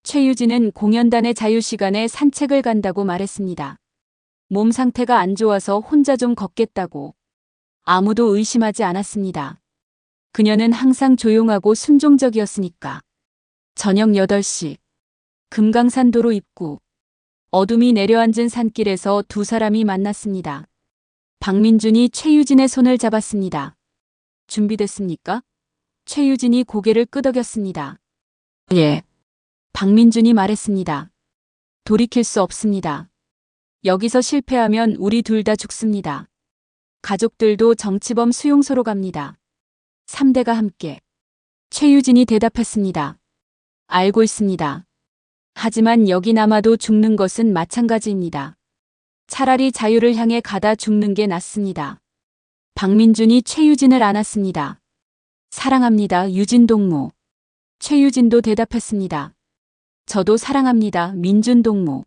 Speaker 3: 최유진은 공연단의 자유시간에 산책을 간다고 말했습니다. 몸 상태가 안 좋아서 혼자 좀 걷겠다고. 아무도 의심하지 않았습니다. 그녀는 항상 조용하고 순종적이었으니까. 저녁 8시. 금강산도로 입구. 어둠이 내려앉은 산길에서 두 사람이 만났습니다. 박민준이 최유진의 손을 잡았습니다. 준비됐습니까? 최유진이 고개를 끄덕였습니다. 예. 박민준이 말했습니다. 돌이킬 수 없습니다. 여기서 실패하면 우리 둘 다 죽습니다. 가족들도 정치범 수용소로 갑니다. 3대가 함께. 최유진이 대답했습니다. 알고 있습니다. 하지만 여기 남아도 죽는 것은 마찬가지입니다. 차라리 자유를 향해 가다 죽는 게 낫습니다. 박민준이 최유진을 안았습니다. 사랑합니다, 유진 동무. 최유진도 대답했습니다. 저도 사랑합니다, 민준 동무.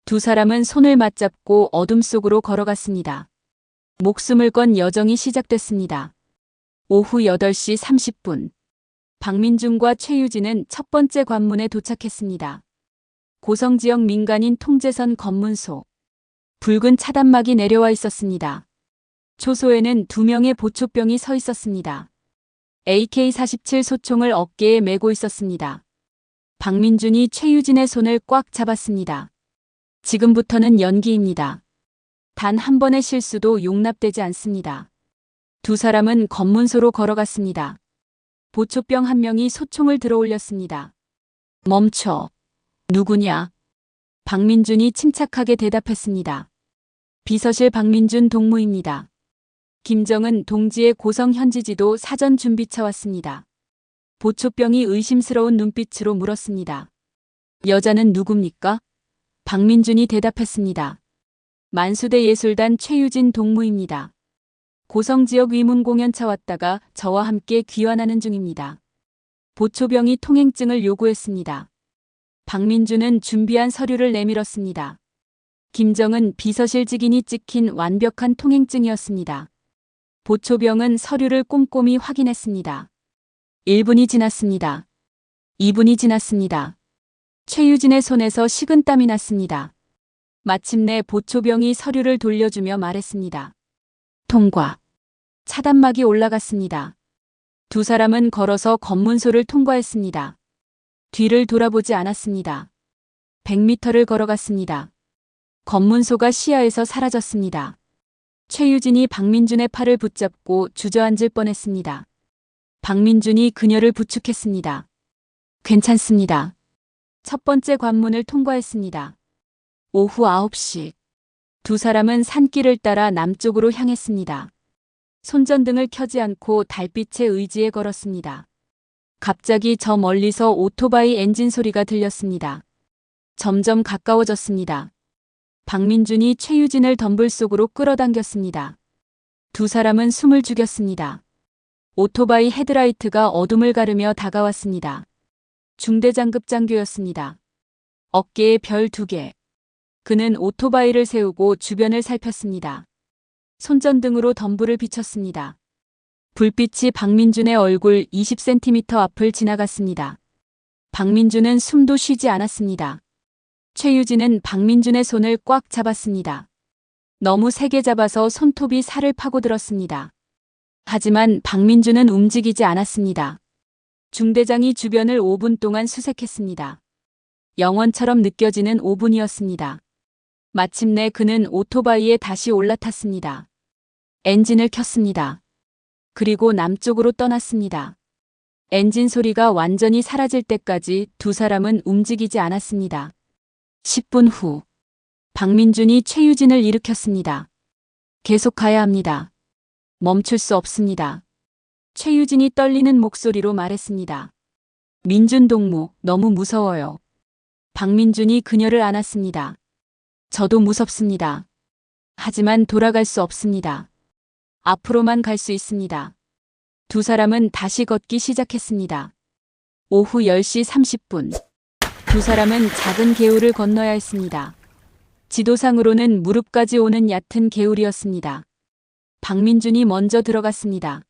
Speaker 3: 두 사람은 손을 맞잡고 어둠 속으로 걸어갔습니다. 목숨을 건 여정이 시작됐습니다. 오후 8시 30분. 박민준과 최유진은 첫 번째 관문에 도착했습니다. 고성 지역 민간인 통제선 검문소. 붉은 차단막이 내려와 있었습니다. 초소에는 2명의 보초병이 서 있었습니다. AK-47 소총을 어깨에 메고 있었습니다. 박민준이 최유진의 손을 꽉 잡았습니다. 지금부터는 연기입니다. 단 한 번의 실수도 용납되지 않습니다. 두 사람은 검문소로 걸어갔습니다. 보초병 한 명이 소총을 들어 올렸습니다. 멈춰. 누구냐? 박민준이 침착하게 대답했습니다. 비서실 박민준 동무입니다. 김정은 동지의 고성 현지지도 사전 준비차 왔습니다. 보초병이 의심스러운 눈빛으로 물었습니다. 여자는 누굽니까? 박민준이 대답했습니다. 만수대 예술단 최유진 동무입니다. 고성 지역 위문 공연차 왔다가 저와 함께 귀환하는 중입니다. 보초병이 통행증을 요구했습니다. 박민준은 준비한 서류를 내밀었습니다. 김정은 비서실 직인이 찍힌 완벽한 통행증이었습니다. 보초병은 서류를 꼼꼼히 확인했습니다. 1분이 지났습니다. 2분이 지났습니다. 최유진의 손에서 식은땀이 났습니다. 마침내 보초병이 서류를 돌려주며 말했습니다. 통과. 차단막이 올라갔습니다. 두 사람은 걸어서 검문소를 통과했습니다. 뒤를 돌아보지 않았습니다. 100m를 걸어갔습니다. 검문소가 시야에서 사라졌습니다. 최유진이 박민준의 팔을 붙잡고 주저앉을 뻔했습니다. 박민준이 그녀를 부축했습니다. 괜찮습니다. 첫 번째 관문을 통과했습니다. 오후 9시. 두 사람은 산길을 따라 남쪽으로 향했습니다. 손전등을 켜지 않고 달빛의 의지에 걸었습니다. 갑자기 저 멀리서 오토바이 엔진 소리가 들렸습니다. 점점 가까워졌습니다. 박민준이 최유진을 덤불 속으로 끌어당겼습니다. 두 사람은 숨을 죽였습니다. 오토바이 헤드라이트가 어둠을 가르며 다가왔습니다. 중대장급 장교였습니다. 어깨에 별 2개. 그는 오토바이를 세우고 주변을 살폈습니다. 손전등으로 덤불을 비췄습니다. 불빛이 박민준의 얼굴 20cm 앞을 지나갔습니다. 박민준은 숨도 쉬지 않았습니다. 최유진은 박민준의 손을 꽉 잡았습니다. 너무 세게 잡아서 손톱이 살을 파고들었습니다. 하지만 박민준은 움직이지 않았습니다. 중대장이 주변을 5분 동안 수색했습니다. 영원처럼 느껴지는 5분이었습니다. 마침내 그는 오토바이에 다시 올라탔습니다. 엔진을 켰습니다. 그리고 남쪽으로 떠났습니다. 엔진 소리가 완전히 사라질 때까지 두 사람은 움직이지 않았습니다. 10분 후, 박민준이 최유진을 일으켰습니다. 계속 가야 합니다. 멈출 수 없습니다. 최유진이 떨리는 목소리로 말했습니다. 민준 동무, 너무 무서워요. 박민준이 그녀를 안았습니다. 저도 무섭습니다. 하지만 돌아갈 수 없습니다. 앞으로만 갈 수 있습니다. 두 사람은 다시 걷기 시작했습니다. 오후 10시 30분. 두 사람은 작은 개울을 건너야 했습니다. 지도상으로는 무릎까지 오는 얕은 개울이었습니다. 박민준이 먼저 들어갔습니다.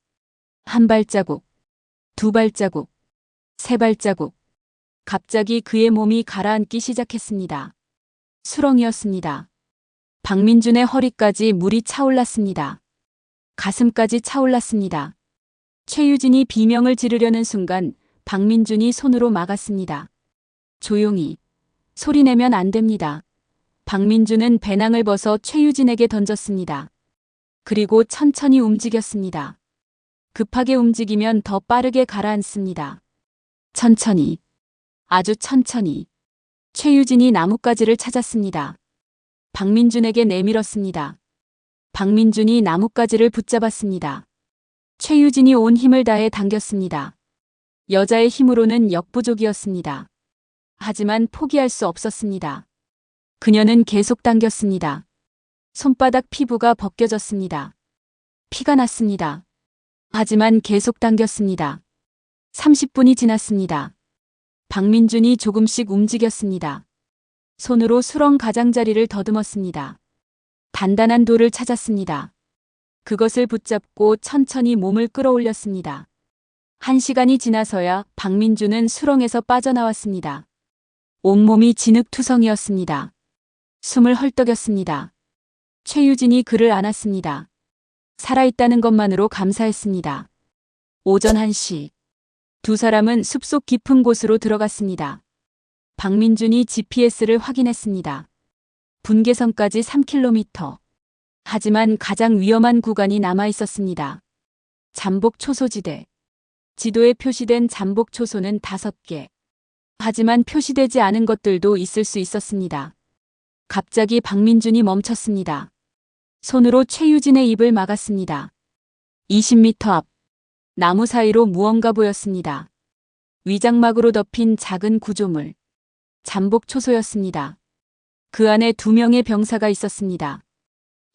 Speaker 3: 한 발자국, 두 발자국, 세 발자국. 갑자기 그의 몸이 가라앉기 시작했습니다. 수렁이었습니다. 박민준의 허리까지 물이 차올랐습니다. 가슴까지 차올랐습니다. 최유진이 비명을 지르려는 순간 박민준이 손으로 막았습니다. 조용히. 소리내면 안 됩니다. 박민준은 배낭을 벗어 최유진에게 던졌습니다. 그리고 천천히 움직였습니다. 급하게 움직이면 더 빠르게 가라앉습니다. 천천히. 아주 천천히. 최유진이 나뭇가지를 찾았습니다. 박민준에게 내밀었습니다. 박민준이 나뭇가지를 붙잡았습니다. 최유진이 온 힘을 다해 당겼습니다. 여자의 힘으로는 역부족이었습니다. 하지만 포기할 수 없었습니다. 그녀는 계속 당겼습니다. 손바닥 피부가 벗겨졌습니다. 피가 났습니다. 하지만 계속 당겼습니다. 30분이 지났습니다. 박민준이 조금씩 움직였습니다. 손으로 수렁 가장자리를 더듬었습니다. 단단한 돌을 찾았습니다. 그것을 붙잡고 천천히 몸을 끌어올렸습니다. 1시간이 지나서야 박민준은 수렁에서 빠져나왔습니다. 온몸이 진흙투성이었습니다. 숨을 헐떡였습니다. 최유진이 그를 안았습니다. 살아있다는 것만으로 감사했습니다. 오전 1시. 두 사람은 숲속 깊은 곳으로 들어갔습니다. 박민준이 GPS를 확인했습니다. 분계선까지 3km. 하지만 가장 위험한 구간이 남아 있었습니다. 잠복 초소지대. 지도에 표시된 잠복 초소는 5개. 하지만 표시되지 않은 것들도 있을 수 있었습니다. 갑자기 박민준이 멈췄습니다. 손으로 최유진의 입을 막았습니다. 20m 앞. 나무 사이로 무언가 보였습니다. 위장막으로 덮인 작은 구조물. 잠복 초소였습니다. 그 안에 2명의 병사가 있었습니다.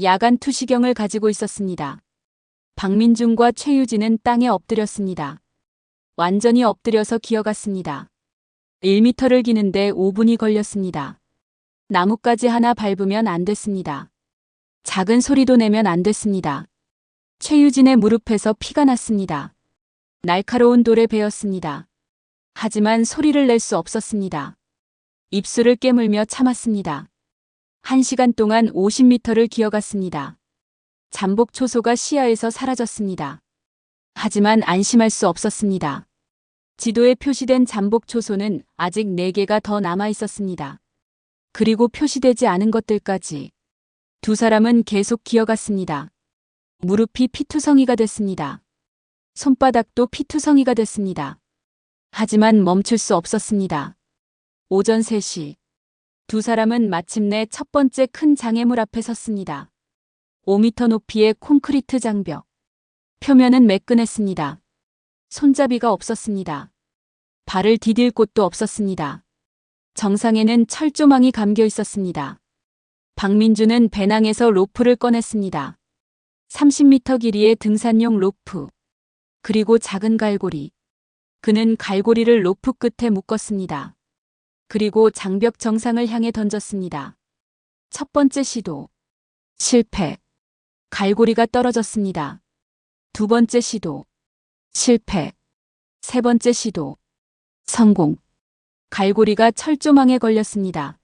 Speaker 3: 야간 투시경을 가지고 있었습니다. 박민준과 최유진은 땅에 엎드렸습니다. 완전히 엎드려서 기어갔습니다. 1m를 기는데 5분이 걸렸습니다. 나뭇가지 하나 밟으면 안 됐습니다. 작은 소리도 내면 안 됐습니다. 최유진의 무릎에서 피가 났습니다. 날카로운 돌에 베었습니다. 하지만 소리를 낼 수 없었습니다. 입술을 깨물며 참았습니다. 1시간 동안 50m를 기어갔습니다. 잠복 초소가 시야에서 사라졌습니다. 하지만 안심할 수 없었습니다. 지도에 표시된 잠복 초소는 아직 4개가 더 남아 있었습니다. 그리고 표시되지 않은 것들까지. 두 사람은 계속 기어갔습니다. 무릎이 피투성이가 됐습니다. 손바닥도 피투성이가 됐습니다. 하지만 멈출 수 없었습니다. 오전 3시. 두 사람은 마침내 첫 번째 큰 장애물 앞에 섰습니다. 5m 높이의 콘크리트 장벽. 표면은 매끈했습니다. 손잡이가 없었습니다. 발을 디딜 곳도 없었습니다. 정상에는 철조망이 감겨 있었습니다. 박민준은 배낭에서 로프를 꺼냈습니다. 30m 길이의 등산용 로프. 그리고 작은 갈고리. 그는 갈고리를 로프 끝에 묶었습니다. 그리고 장벽 정상을 향해 던졌습니다. 첫 번째 시도. 실패. 갈고리가 떨어졌습니다. 두 번째 시도. 실패. 세 번째 시도. 성공. 갈고리가 철조망에 걸렸습니다.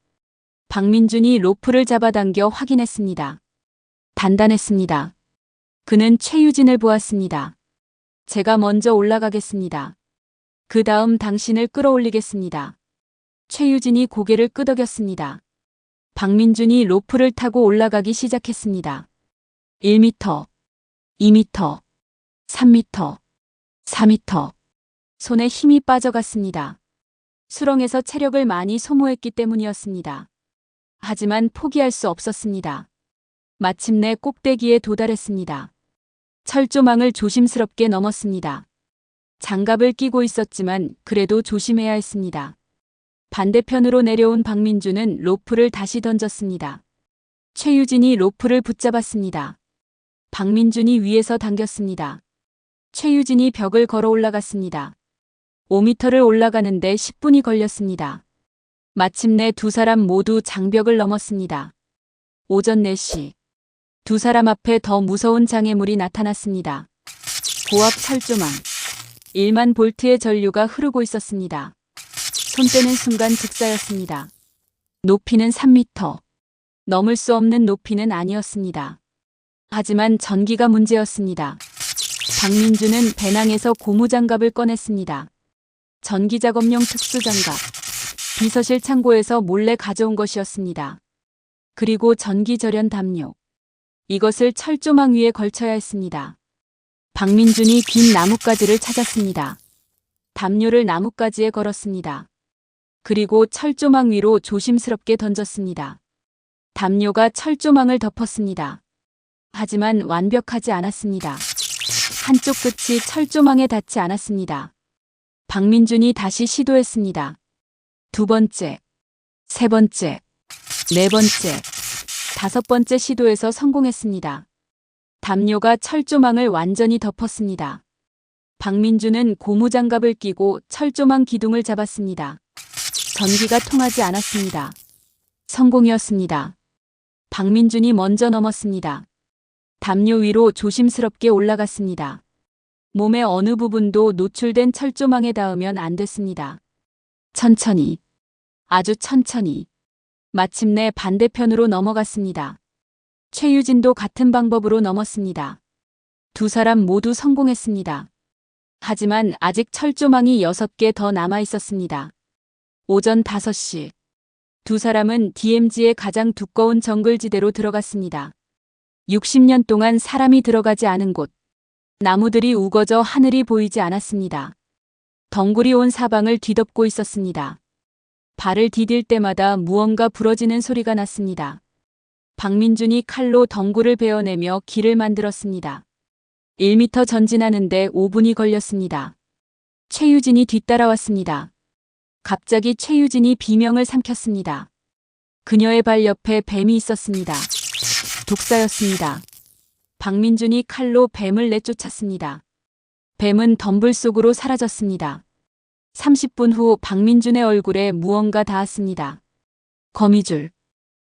Speaker 3: 박민준이 로프를 잡아당겨 확인했습니다. 단단했습니다. 그는 최유진을 보았습니다. 제가 먼저 올라가겠습니다. 그 다음 당신을 끌어올리겠습니다. 최유진이 고개를 끄덕였습니다. 박민준이 로프를 타고 올라가기 시작했습니다. 1m, 2m, 3m, 4m. 손에 힘이 빠져갔습니다. 수렁에서 체력을 많이 소모했기 때문이었습니다. 하지만 포기할 수 없었습니다. 마침내 꼭대기에 도달했습니다. 철조망을 조심스럽게 넘었습니다. 장갑을 끼고 있었지만 그래도 조심해야 했습니다. 반대편으로 내려온 박민준은 로프를 다시 던졌습니다. 최유진이 로프를 붙잡았습니다. 박민준이 위에서 당겼습니다. 최유진이 벽을 걸어 올라갔습니다. 5m를 올라가는데 10분이 걸렸습니다. 마침내 두 사람 모두 장벽을 넘었습니다. 오전 4시. 두 사람 앞에 더 무서운 장애물이 나타났습니다. 고압 철조망. 1만 볼트의 전류가 흐르고 있었습니다. 손 떼는 순간 즉사였습니다. 높이는 3m. 넘을 수 없는 높이는 아니었습니다. 하지만 전기가 문제였습니다. 박민주는 배낭에서 고무장갑을 꺼냈습니다. 전기작업용 특수장갑. 비서실 창고에서 몰래 가져온 것이었습니다. 그리고 전기절연 담요. 이것을 철조망 위에 걸쳐야 했습니다. 박민준이 긴 나뭇가지를 찾았습니다. 담요를 나뭇가지에 걸었습니다. 그리고 철조망 위로 조심스럽게 던졌습니다. 담요가 철조망을 덮었습니다. 하지만 완벽하지 않았습니다. 한쪽 끝이 철조망에 닿지 않았습니다. 박민준이 다시 시도했습니다. 두 번째, 세 번째, 네 번째, 다섯 번째 시도에서 성공했습니다. 담요가 철조망을 완전히 덮었습니다. 박민준은 고무장갑을 끼고 철조망 기둥을 잡았습니다. 전기가 통하지 않았습니다. 성공이었습니다. 박민준이 먼저 넘었습니다. 담요 위로 조심스럽게 올라갔습니다. 몸의 어느 부분도 노출된 철조망에 닿으면 안 됐습니다. 천천히, 아주 천천히. 마침내 반대편으로 넘어갔습니다. 최유진도 같은 방법으로 넘었습니다. 두 사람 모두 성공했습니다. 하지만 아직 철조망이 6개 더 남아 있었습니다. 오전 5시. 두 사람은 DMZ의 가장 두꺼운 정글지대로 들어갔습니다. 60년 동안 사람이 들어가지 않은 곳. 나무들이 우거져 하늘이 보이지 않았습니다. 덩굴이 온 사방을 뒤덮고 있었습니다. 발을 디딜 때마다 무언가 부러지는 소리가 났습니다. 박민준이 칼로 덩굴을 베어내며 길을 만들었습니다. 1m 전진하는데 5분이 걸렸습니다. 최유진이 뒤따라왔습니다. 갑자기 최유진이 비명을 삼켰습니다. 그녀의 발 옆에 뱀이 있었습니다. 독사였습니다. 박민준이 칼로 뱀을 내쫓았습니다. 뱀은 덤불 속으로 사라졌습니다. 30분 후 박민준의 얼굴에 무언가 닿았습니다. 거미줄.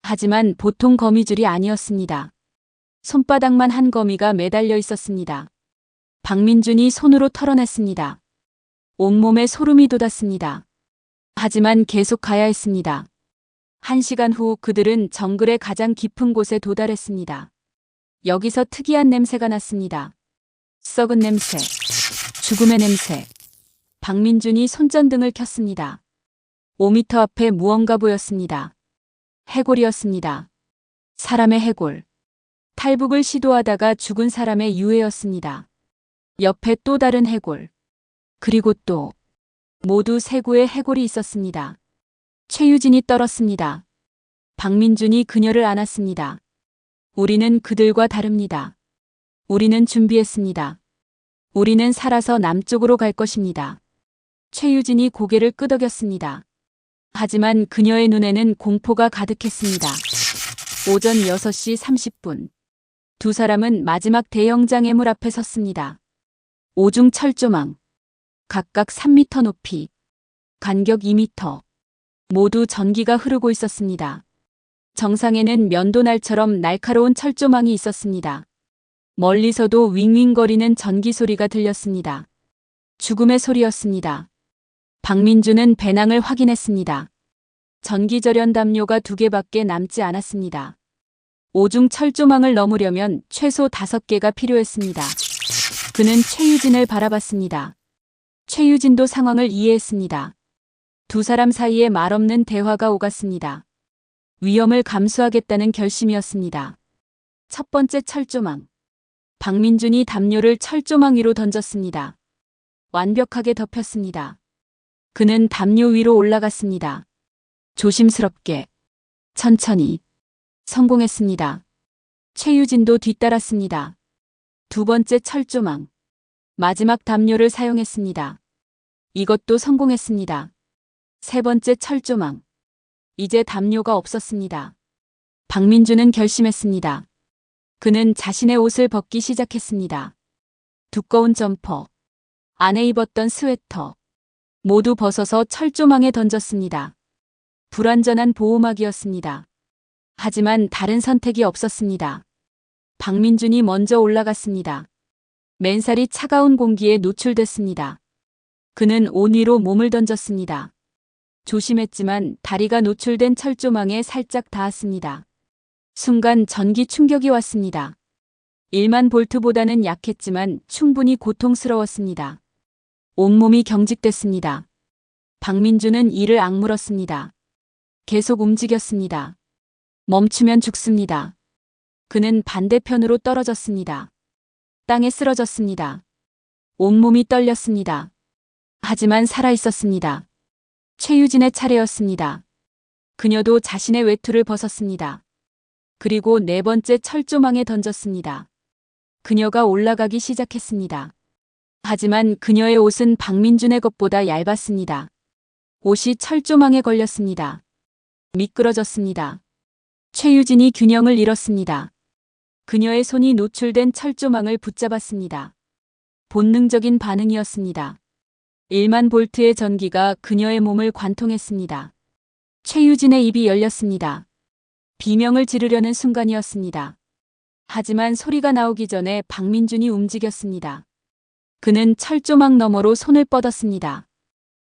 Speaker 3: 하지만 보통 거미줄이 아니었습니다. 손바닥만 한 거미가 매달려 있었습니다. 박민준이 손으로 털어냈습니다. 온몸에 소름이 돋았습니다. 하지만 계속 가야 했습니다. 1시간 후 그들은 정글의 가장 깊은 곳에 도달했습니다. 여기서 특이한 냄새가 났습니다. 썩은 냄새, 죽음의 냄새. 박민준이 손전등을 켰습니다. 5m 앞에 무언가 보였습니다. 해골이었습니다. 사람의 해골. 탈북을 시도하다가 죽은 사람의 유해였습니다. 옆에 또 다른 해골. 그리고 또 모두 3구의 해골이 있었습니다. 최유진이 떨었습니다. 박민준이 그녀를 안았습니다. 우리는 그들과 다릅니다. 우리는 준비했습니다. 우리는 살아서 남쪽으로 갈 것입니다. 최유진이 고개를 끄덕였습니다. 하지만 그녀의 눈에는 공포가 가득했습니다. 오전 6시 30분. 두 사람은 마지막 대형 장애물 앞에 섰습니다. 오중 철조망. 각각 3m 높이. 간격 2m. 모두 전기가 흐르고 있었습니다. 정상에는 면도날처럼 날카로운 철조망이 있었습니다. 멀리서도 윙윙거리는 전기 소리가 들렸습니다. 죽음의 소리였습니다. 박민준은 배낭을 확인했습니다. 전기절연 담요가 2개밖에 남지 않았습니다. 오중 철조망을 넘으려면 최소 5개가 필요했습니다. 그는 최유진을 바라봤습니다. 최유진도 상황을 이해했습니다. 두 사람 사이에 말없는 대화가 오갔습니다. 위험을 감수하겠다는 결심이었습니다. 첫 번째 철조망. 박민준이 담요를 철조망 위로 던졌습니다. 완벽하게 덮였습니다. 그는 담요 위로 올라갔습니다. 조심스럽게, 천천히. 성공했습니다. 최유진도 뒤따랐습니다. 두 번째 철조망. 마지막 담요를 사용했습니다. 이것도 성공했습니다. 세 번째 철조망. 이제 담요가 없었습니다. 박민준은 결심했습니다. 그는 자신의 옷을 벗기 시작했습니다. 두꺼운 점퍼, 안에 입었던 스웨터, 모두 벗어서 철조망에 던졌습니다. 불완전한 보호막이었습니다. 하지만 다른 선택이 없었습니다. 박민준이 먼저 올라갔습니다. 맨살이 차가운 공기에 노출됐습니다. 그는 옷 위로 몸을 던졌습니다. 조심했지만 다리가 노출된 철조망에 살짝 닿았습니다. 순간 전기 충격이 왔습니다. 1만 볼트보다는 약했지만 충분히 고통스러웠습니다. 온몸이 경직됐습니다. 박민준은 이를 악물었습니다. 계속 움직였습니다. 멈추면 죽습니다. 그는 반대편으로 떨어졌습니다. 땅에 쓰러졌습니다. 온몸이 떨렸습니다. 하지만 살아있었습니다. 최유진의 차례였습니다. 그녀도 자신의 외투를 벗었습니다. 그리고 네 번째 철조망에 던졌습니다. 그녀가 올라가기 시작했습니다. 하지만 그녀의 옷은 박민준의 것보다 얇았습니다. 옷이 철조망에 걸렸습니다. 미끄러졌습니다. 최유진이 균형을 잃었습니다. 그녀의 손이 노출된 철조망을 붙잡았습니다. 본능적인 반응이었습니다. 1만 볼트의 전기가 그녀의 몸을 관통했습니다. 최유진의 입이 열렸습니다. 비명을 지르려는 순간이었습니다. 하지만 소리가 나오기 전에 박민준이 움직였습니다. 그는 철조망 너머로 손을 뻗었습니다.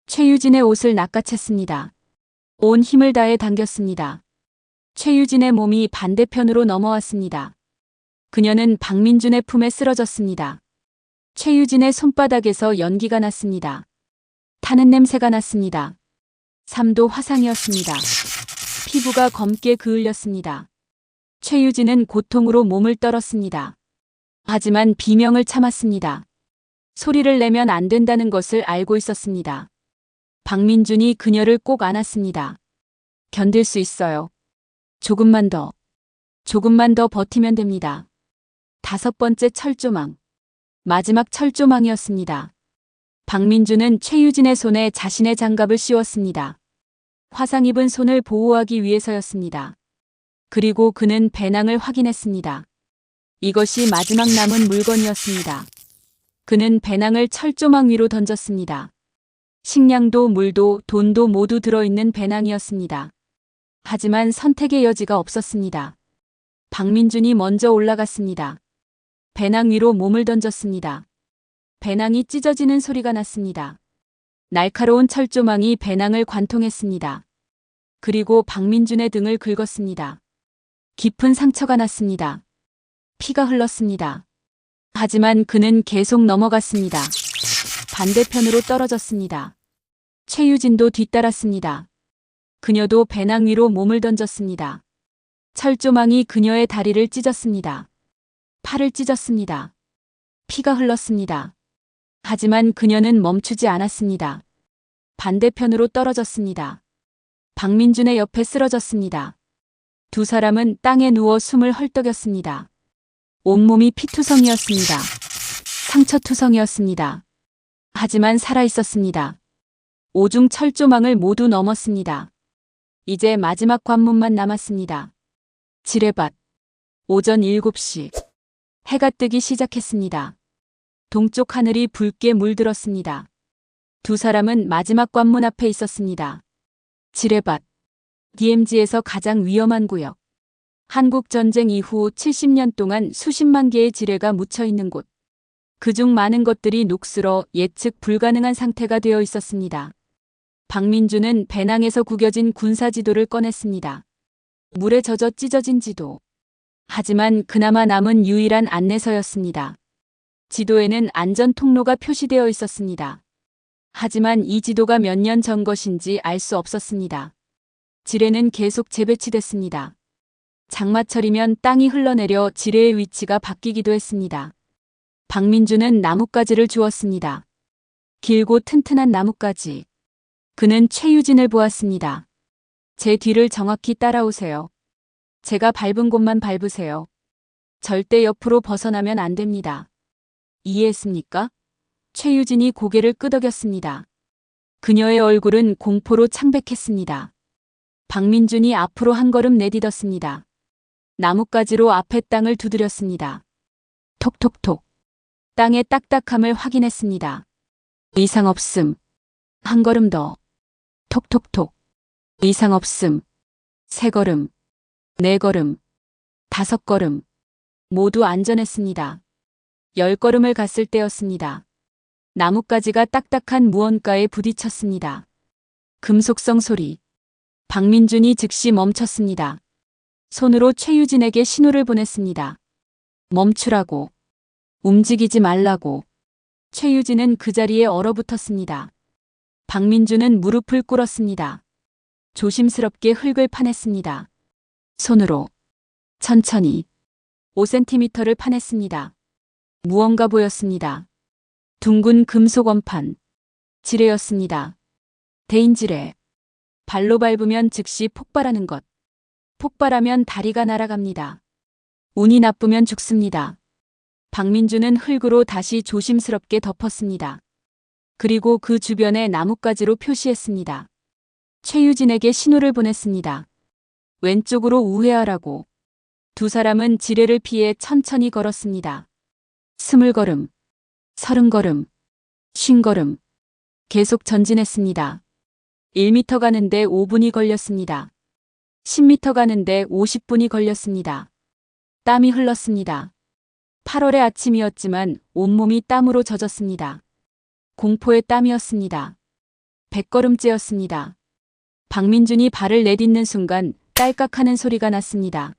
Speaker 3: 최유진의 옷을 낚아챘습니다. 온 힘을 다해 당겼습니다. 최유진의 몸이 반대편으로 넘어왔습니다. 그녀는 박민준의 품에 쓰러졌습니다. 최유진의 손바닥에서 연기가 났습니다. 타는 냄새가 났습니다. 삶도 화상이었습니다. 피부가 검게 그을렸습니다. 최유진은 고통으로 몸을 떨었습니다. 하지만 비명을 참았습니다. 소리를 내면 안 된다는 것을 알고 있었습니다. 박민준이 그녀를 꼭 안았습니다. 견딜 수 있어요. 조금만 더 버티면 됩니다. 5번째 철조망. 마지막 철조망이었습니다. 박민준은 최유진의 손에 자신의 장갑을 씌웠습니다. 화상 입은 손을 보호하기 위해서였습니다. 그리고 그는 배낭을 확인했습니다. 이것이 마지막 남은 물건이었습니다. 그는 배낭을 철조망 위로 던졌습니다. 식량도 물도 돈도 모두 들어있는 배낭이었습니다. 하지만 선택의 여지가 없었습니다. 박민준이 먼저 올라갔습니다. 배낭 위로 몸을 던졌습니다. 배낭이 찢어지는 소리가 났습니다. 날카로운 철조망이 배낭을 관통했습니다. 그리고 박민준의 등을 긁었습니다. 깊은 상처가 났습니다. 피가 흘렀습니다. 하지만 그는 계속 넘어갔습니다. 반대편으로 떨어졌습니다. 최유진도 뒤따랐습니다. 그녀도 배낭 위로 몸을 던졌습니다. 철조망이 그녀의 다리를 찢었습니다. 팔을 찢었습니다. 피가 흘렀습니다. 하지만 그녀는 멈추지 않았습니다. 반대편으로 떨어졌습니다. 박민준의 옆에 쓰러졌습니다. 두 사람은 땅에 누워 숨을 헐떡였습니다. 온몸이 피투성이었습니다. 상처투성이었습니다. 하지만 살아있었습니다. 오중 철조망을 모두 넘었습니다. 이제 마지막 관문만 남았습니다. 지뢰밭. 오전 7시. 해가 뜨기 시작했습니다. 동쪽 하늘이 붉게 물들었습니다. 두 사람은 마지막 관문 앞에 있었습니다. 지뢰밭. DMZ에서 가장 위험한 구역. 한국전쟁 이후 70년 동안 수십만 개의 지뢰가 묻혀 있는 곳. 그중 많은 것들이 녹슬어 예측 불가능한 상태가 되어 있었습니다. 박민준은 배낭에서 구겨진 군사지도를 꺼냈습니다. 물에 젖어 찢어진 지도. 하지만 그나마 남은 유일한 안내서였습니다. 지도에는 안전 통로가 표시되어 있었습니다. 하지만 이 지도가 몇 년 전 것인지 알 수 없었습니다. 지뢰는 계속 재배치됐습니다. 장마철이면 땅이 흘러내려 지뢰의 위치가 바뀌기도 했습니다. 박민준은 나뭇가지를 주었습니다. 길고 튼튼한 나뭇가지. 그는 최유진을 보았습니다. 제 뒤를 정확히 따라오세요. 제가 밟은 곳만 밟으세요. 절대 옆으로 벗어나면 안 됩니다. 이해했습니까? 최유진이 고개를 끄덕였습니다. 그녀의 얼굴은 공포로 창백했습니다. 박민준이 앞으로 한 걸음 내딛었습니다. 나뭇가지로 앞에 땅을 두드렸습니다. 톡톡톡. 땅의 딱딱함을 확인했습니다. 이상 없음. 한 걸음 더. 톡톡톡. 이상 없음. 세 걸음. 네 걸음. 다섯 걸음. 모두 안전했습니다. 10걸음을 갔을 때였습니다. 나뭇가지가 딱딱한 무언가에 부딪혔습니다. 금속성 소리. 박민준이 즉시 멈췄습니다. 손으로 최유진에게 신호를 보냈습니다. 멈추라고. 움직이지 말라고. 최유진은 그 자리에 얼어붙었습니다. 박민준은 무릎을 꿇었습니다. 조심스럽게 흙을 파냈습니다. 손으로. 천천히. 5cm를 파냈습니다. 무언가 보였습니다. 둥근 금속 원판. 지뢰였습니다. 대인지뢰. 발로 밟으면 즉시 폭발하는 것. 폭발하면 다리가 날아갑니다. 운이 나쁘면 죽습니다. 박민준은 흙으로 다시 조심스럽게 덮었습니다. 그리고 그 주변에 나뭇가지로 표시했습니다. 최유진에게 신호를 보냈습니다. 왼쪽으로 우회하라고. 두 사람은 지뢰를 피해 천천히 걸었습니다. 20걸음, 30걸음, 50걸음. 계속 전진했습니다. 1m 가는데 5분이 걸렸습니다. 10m 가는데 50분이 걸렸습니다. 땀이 흘렀습니다. 8월의 아침이었지만 온몸이 땀으로 젖었습니다. 공포의 땀이었습니다. 100걸음째였습니다. 박민준이 발을 내딛는 순간 딸깍하는 소리가 났습니다.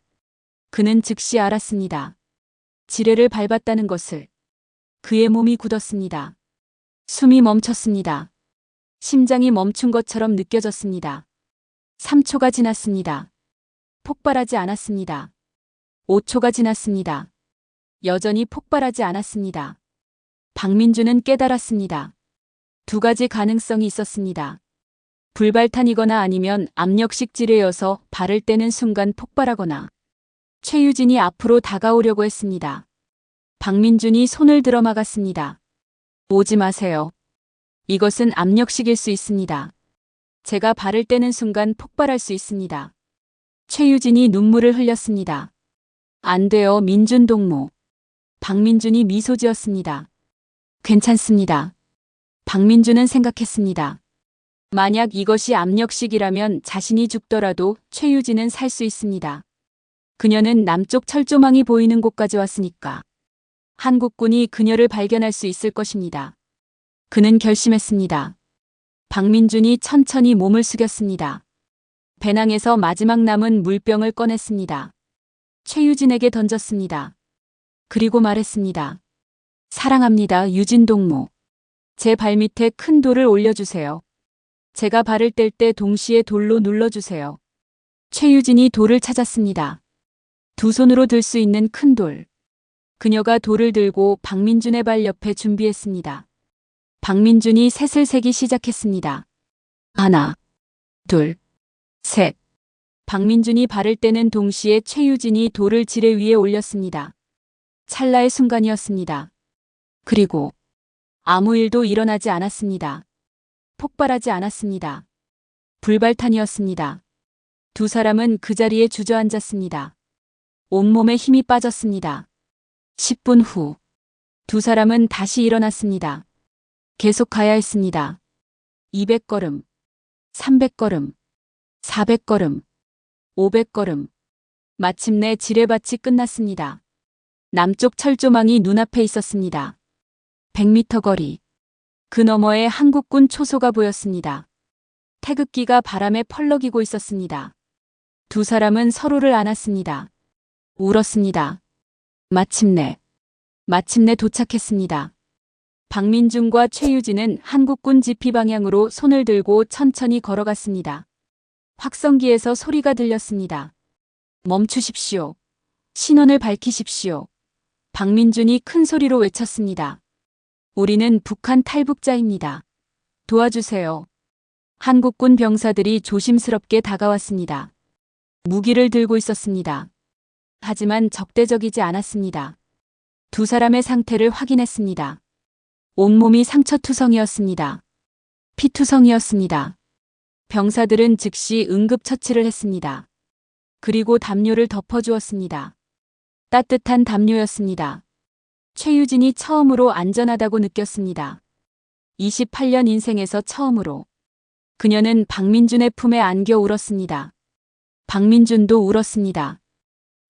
Speaker 3: 그는 즉시 알았습니다. 지뢰를 밟았다는 것을. 그의 몸이 굳었습니다. 숨이 멈췄습니다. 심장이 멈춘 것처럼 느껴졌습니다. 3초가 지났습니다. 폭발하지 않았습니다. 5초가 지났습니다. 여전히 폭발하지 않았습니다. 박민준은 깨달았습니다. 두 가지 가능성이 있었습니다. 불발탄이거나 아니면 압력식 지뢰여서 발을 떼는 순간 폭발하거나. 최유진이 앞으로 다가오려고 했습니다. 박민준이 손을 들어 막았습니다. 오지 마세요. 이것은 압력식일 수 있습니다. 제가 발을 떼는 순간 폭발할 수 있습니다. 최유진이 눈물을 흘렸습니다. 안 돼요, 민준 동무. 박민준이 미소 지었습니다. 괜찮습니다. 박민준은 생각했습니다. 만약 이것이 압력식이라면 자신이 죽더라도 최유진은 살 수 있습니다. 그녀는 남쪽 철조망이 보이는 곳까지 왔으니까. 한국군이 그녀를 발견할 수 있을 것입니다. 그는 결심했습니다. 박민준이 천천히 몸을 숙였습니다. 배낭에서 마지막 남은 물병을 꺼냈습니다. 최유진에게 던졌습니다. 그리고 말했습니다. 사랑합니다, 유진 동무. 제 발밑에 큰 돌을 올려주세요. 제가 발을 뗄 때 동시에 돌로 눌러주세요. 최유진이 돌을 찾았습니다. 두 손으로 들 수 있는 큰 돌. 그녀가 돌을 들고 박민준의 발 옆에 준비했습니다. 박민준이 셋을 세기 시작했습니다. 하나, 둘, 셋. 박민준이 발을 떼는 동시에 최유진이 돌을 지뢰 위에 올렸습니다. 찰나의 순간이었습니다. 그리고 아무 일도 일어나지 않았습니다. 폭발하지 않았습니다. 불발탄이었습니다. 두 사람은 그 자리에 주저앉았습니다. 온몸에 힘이 빠졌습니다. 10분 후, 두 사람은 다시 일어났습니다. 계속 가야 했습니다. 200걸음, 300걸음, 400걸음, 500걸음. 마침내 지뢰밭이 끝났습니다. 남쪽 철조망이 눈앞에 있었습니다. 100m 거리. 그 너머에 한국군 초소가 보였습니다. 태극기가 바람에 펄럭이고 있었습니다. 두 사람은 서로를 안았습니다. 울었습니다. 마침내 도착했습니다. 박민준과 최유진은 한국군 지피 방향으로 손을 들고 천천히 걸어갔습니다. 확성기에서 소리가 들렸습니다. 멈추십시오. 신원을 밝히십시오. 박민준이 큰 소리로 외쳤습니다. 우리는 북한 탈북자입니다. 도와주세요. 한국군 병사들이 조심스럽게 다가왔습니다. 무기를 들고 있었습니다. 하지만 적대적이지 않았습니다. 두 사람의 상태를 확인했습니다. 온몸이 상처투성이었습니다. 피투성이었습니다. 병사들은 즉시 응급처치를 했습니다. 그리고 담요를 덮어주었습니다. 따뜻한 담요였습니다. 최유진이 처음으로 안전하다고 느꼈습니다. 28년 인생에서 처음으로. 그녀는 박민준의 품에 안겨 울었습니다. 박민준도 울었습니다.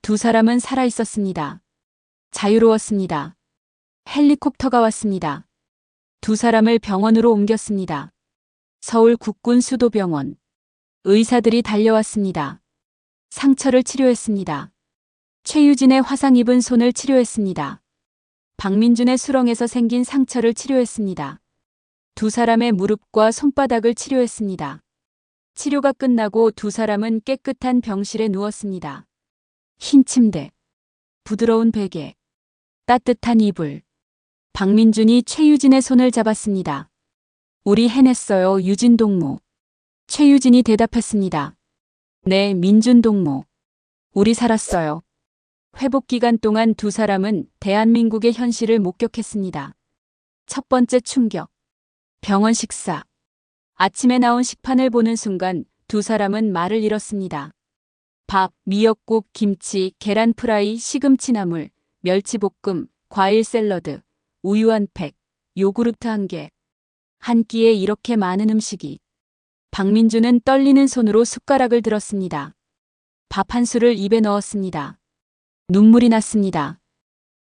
Speaker 3: 두 사람은 살아 있었습니다. 자유로웠습니다. 헬리콥터가 왔습니다. 두 사람을 병원으로 옮겼습니다. 서울 국군 수도병원. 의사들이 달려왔습니다. 상처를 치료했습니다. 최유진의 화상 입은 손을 치료했습니다. 박민준의 수렁에서 생긴 상처를 치료했습니다. 두 사람의 무릎과 손바닥을 치료했습니다. 치료가 끝나고 두 사람은 깨끗한 병실에 누웠습니다. 흰 침대, 부드러운 베개, 따뜻한 이불. 박민준이 최유진의 손을 잡았습니다. 우리 해냈어요, 유진 동무. 최유진이 대답했습니다. 네, 민준 동무. 우리 살았어요. 회복 기간 동안 두 사람은 대한민국의 현실을 목격했습니다. 첫 번째 충격. 병원 식사. 아침에 나온 식판을 보는 순간 두 사람은 말을 잃었습니다. 밥, 미역국, 김치, 계란 프라이, 시금치 나물, 멸치볶음, 과일 샐러드, 우유 한 팩, 요구르트 한 개. 한 끼에 이렇게 많은 음식이. 박민준은 떨리는 손으로 숟가락을 들었습니다. 밥 한 술을 입에 넣었습니다. 눈물이 났습니다.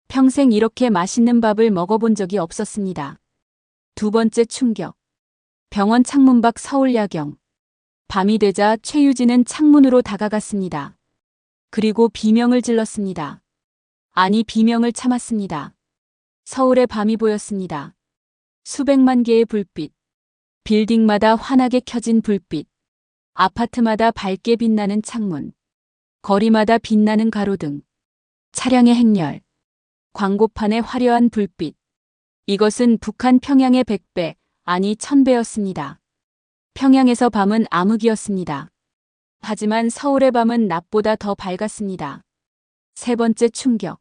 Speaker 3: 평생 이렇게 맛있는 밥을 먹어본 적이 없었습니다. 두 번째 충격. 병원 창문 밖 서울 야경. 밤이 되자 최유진은 창문으로 다가갔습니다. 그리고 비명을 질렀습니다. 아니, 비명을 참았습니다. 서울의 밤이 보였습니다. 수백만 개의 불빛. 빌딩마다 환하게 켜진 불빛. 아파트마다 밝게 빛나는 창문. 거리마다 빛나는 가로등. 차량의 행렬. 광고판의 화려한 불빛. 이것은 북한 평양의 100배, 아니 1000배였습니다. 평양에서 밤은 암흑이었습니다. 하지만 서울의 밤은 낮보다 더 밝았습니다. 세 번째 충격.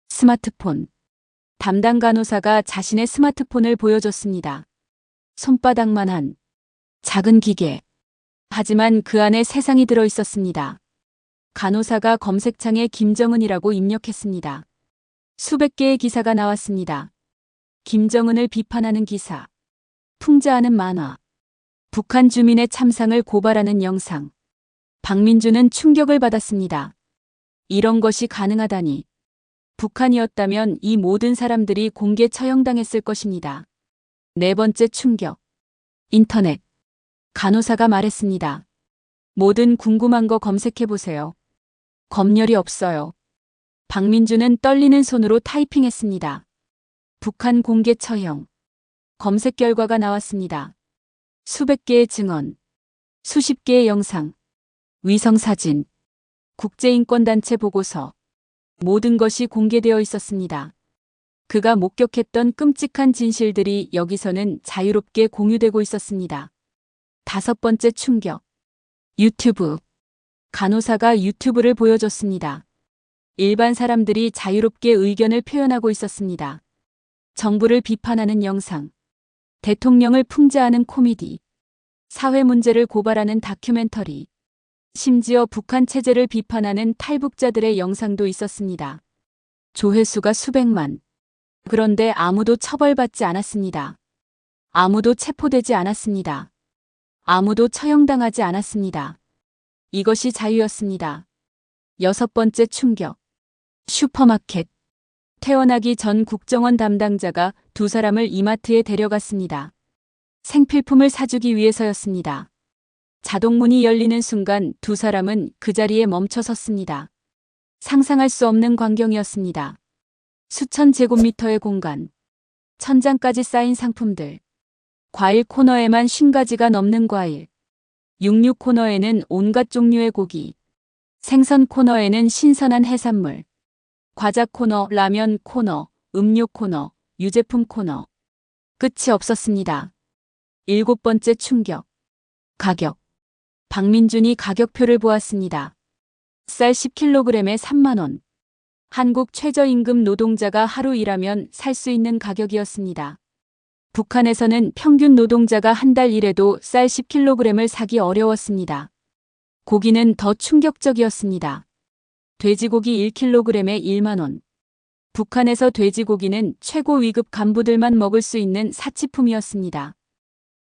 Speaker 3: 스마트폰. 담당 간호사가 자신의 스마트폰을 보여줬습니다. 손바닥만한 작은 기계. 하지만 그 안에 세상이 들어 있었습니다. 간호사가 검색창에 김정은이라고 입력했습니다. 수백 개의 기사가 나왔습니다. 김정은을 비판하는 기사, 풍자하는 만화, 북한 주민의 참상을 고발하는 영상. 박민준은 충격을 받았습니다. 이런 것이 가능하다니. 북한이었다면 이 모든 사람들이 공개 처형당했을 것입니다. 네 번째 충격. 인터넷. 간호사가 말했습니다. 뭐든 궁금한 거 검색해보세요. 검열이 없어요. 박민준은 떨리는 손으로 타이핑했습니다. 북한 공개 처형. 검색 결과가 나왔습니다. 수백 개의 증언, 수십 개의 영상, 위성사진, 국제인권단체 보고서. 모든 것이 공개되어 있었습니다. 그가 목격했던 끔찍한 진실들이 여기서는 자유롭게 공유되고 있었습니다. 다섯 번째 충격. 유튜브. 간호사가 유튜브를 보여줬습니다. 일반 사람들이 자유롭게 의견을 표현하고 있었습니다. 정부를 비판하는 영상, 대통령을 풍자하는 코미디, 사회 문제를 고발하는 다큐멘터리, 심지어 북한 체제를 비판하는 탈북자들의 영상도 있었습니다. 조회수가 수백만. 그런데 아무도 처벌받지 않았습니다. 아무도 체포되지 않았습니다. 아무도 처형당하지 않았습니다. 이것이 자유였습니다. 여섯 번째 충격. 슈퍼마켓. 퇴원하기 전 국정원 담당자가 두 사람을 이마트에 데려갔습니다. 생필품을 사주기 위해서였습니다. 자동문이 열리는 순간 두 사람은 그 자리에 멈춰 섰습니다. 상상할 수 없는 광경이었습니다. 수천 제곱미터의 공간, 천장까지 쌓인 상품들, 과일 코너에만 50가지가 넘는 과일, 육류 코너에는 온갖 종류의 고기, 생선 코너에는 신선한 해산물, 과자 코너, 라면 코너, 음료 코너, 유제품 코너. 끝이 없었습니다. 일곱 번째 충격. 가격. 박민준이 가격표를 보았습니다. 쌀 10kg에 3만 원. 한국 최저임금 노동자가 하루 일하면 살 수 있는 가격이었습니다. 북한에서는 평균 노동자가 한 달 일해도 쌀 10kg을 사기 어려웠습니다. 고기는 더 충격적이었습니다. 돼지고기 1kg에 1만 원. 북한에서 돼지고기는 최고 위급 간부들만 먹을 수 있는 사치품이었습니다.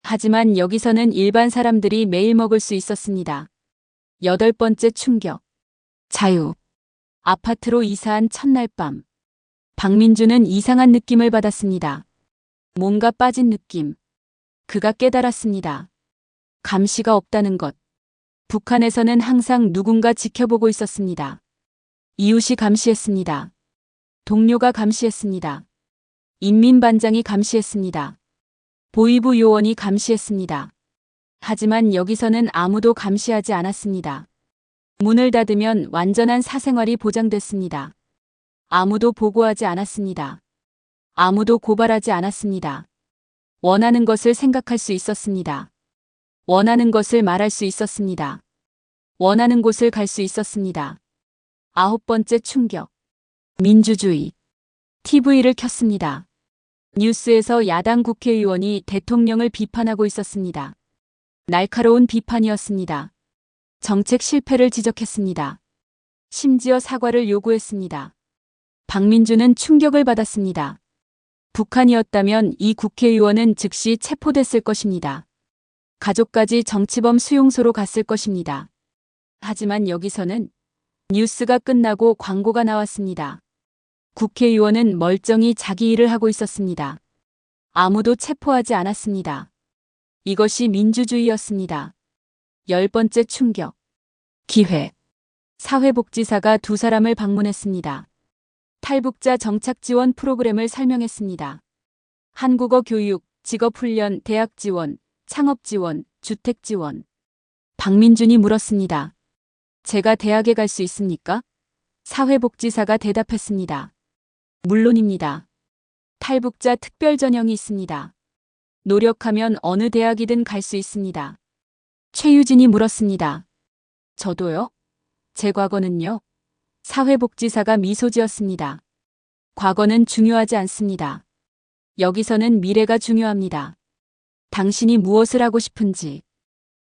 Speaker 3: 하지만 여기서는 일반 사람들이 매일 먹을 수 있었습니다. 8번째 충격. 자유. 아파트로 이사한 첫날 밤. 박민주는 이상한 느낌을 받았습니다. 뭔가 빠진 느낌. 그가 깨달았습니다. 감시가 없다는 것. 북한에서는 항상 누군가 지켜보고 있었습니다. 이웃이 감시했습니다. 동료가 감시했습니다. 인민반장이 감시했습니다. 보위부 요원이 감시했습니다. 하지만 여기서는 아무도 감시하지 않았습니다. 문을 닫으면 완전한 사생활이 보장됐습니다. 아무도 보고하지 않았습니다. 아무도 고발하지 않았습니다. 원하는 것을 생각할 수 있었습니다. 원하는 것을 말할 수 있었습니다. 원하는 곳을 갈 수 있었습니다. 9번째 충격. 민주주의. TV를 켰습니다. 뉴스에서 야당 국회의원이 대통령을 비판하고 있었습니다. 날카로운 비판이었습니다. 정책 실패를 지적했습니다. 심지어 사과를 요구했습니다. 박민주는 충격을 받았습니다. 북한이었다면 이 국회의원은 즉시 체포됐을 것입니다. 가족까지 정치범 수용소로 갔을 것입니다. 하지만 여기서는 뉴스가 끝나고 광고가 나왔습니다. 국회의원은 멀쩡히 자기 일을 하고 있었습니다. 아무도 체포하지 않았습니다. 이것이 민주주의였습니다. 10번째 충격. 기회. 사회복지사가 두 사람을 방문했습니다. 탈북자 정착 지원 프로그램을 설명했습니다. 한국어 교육, 직업훈련, 대학 지원, 창업 지원, 주택 지원. 박민준이 물었습니다. 제가 대학에 갈 수 있습니까? 사회복지사가 대답했습니다. 물론입니다. 탈북자 특별 전형이 있습니다. 노력하면 어느 대학이든 갈 수 있습니다. 최유진이 물었습니다. 저도요? 제 과거는요? 사회복지사가 미소 지었습니다. 과거는 중요하지 않습니다. 여기서는 미래가 중요합니다. 당신이 무엇을 하고 싶은지,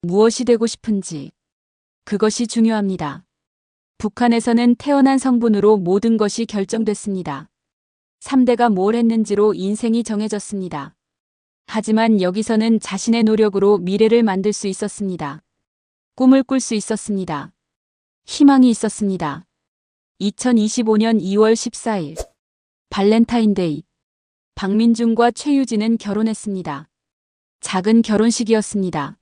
Speaker 3: 무엇이 되고 싶은지, 그것이 중요합니다. 북한에서는 태어난 성분으로 모든 것이 결정됐습니다. 3대가 뭘 했는지로 인생이 정해졌습니다. 하지만 여기서는 자신의 노력으로 미래를 만들 수 있었습니다. 꿈을 꿀 수 있었습니다. 희망이 있었습니다. 2025년 2월 14일 발렌타인데이. 박민준과 최유진은 결혼했습니다. 작은 결혼식이었습니다.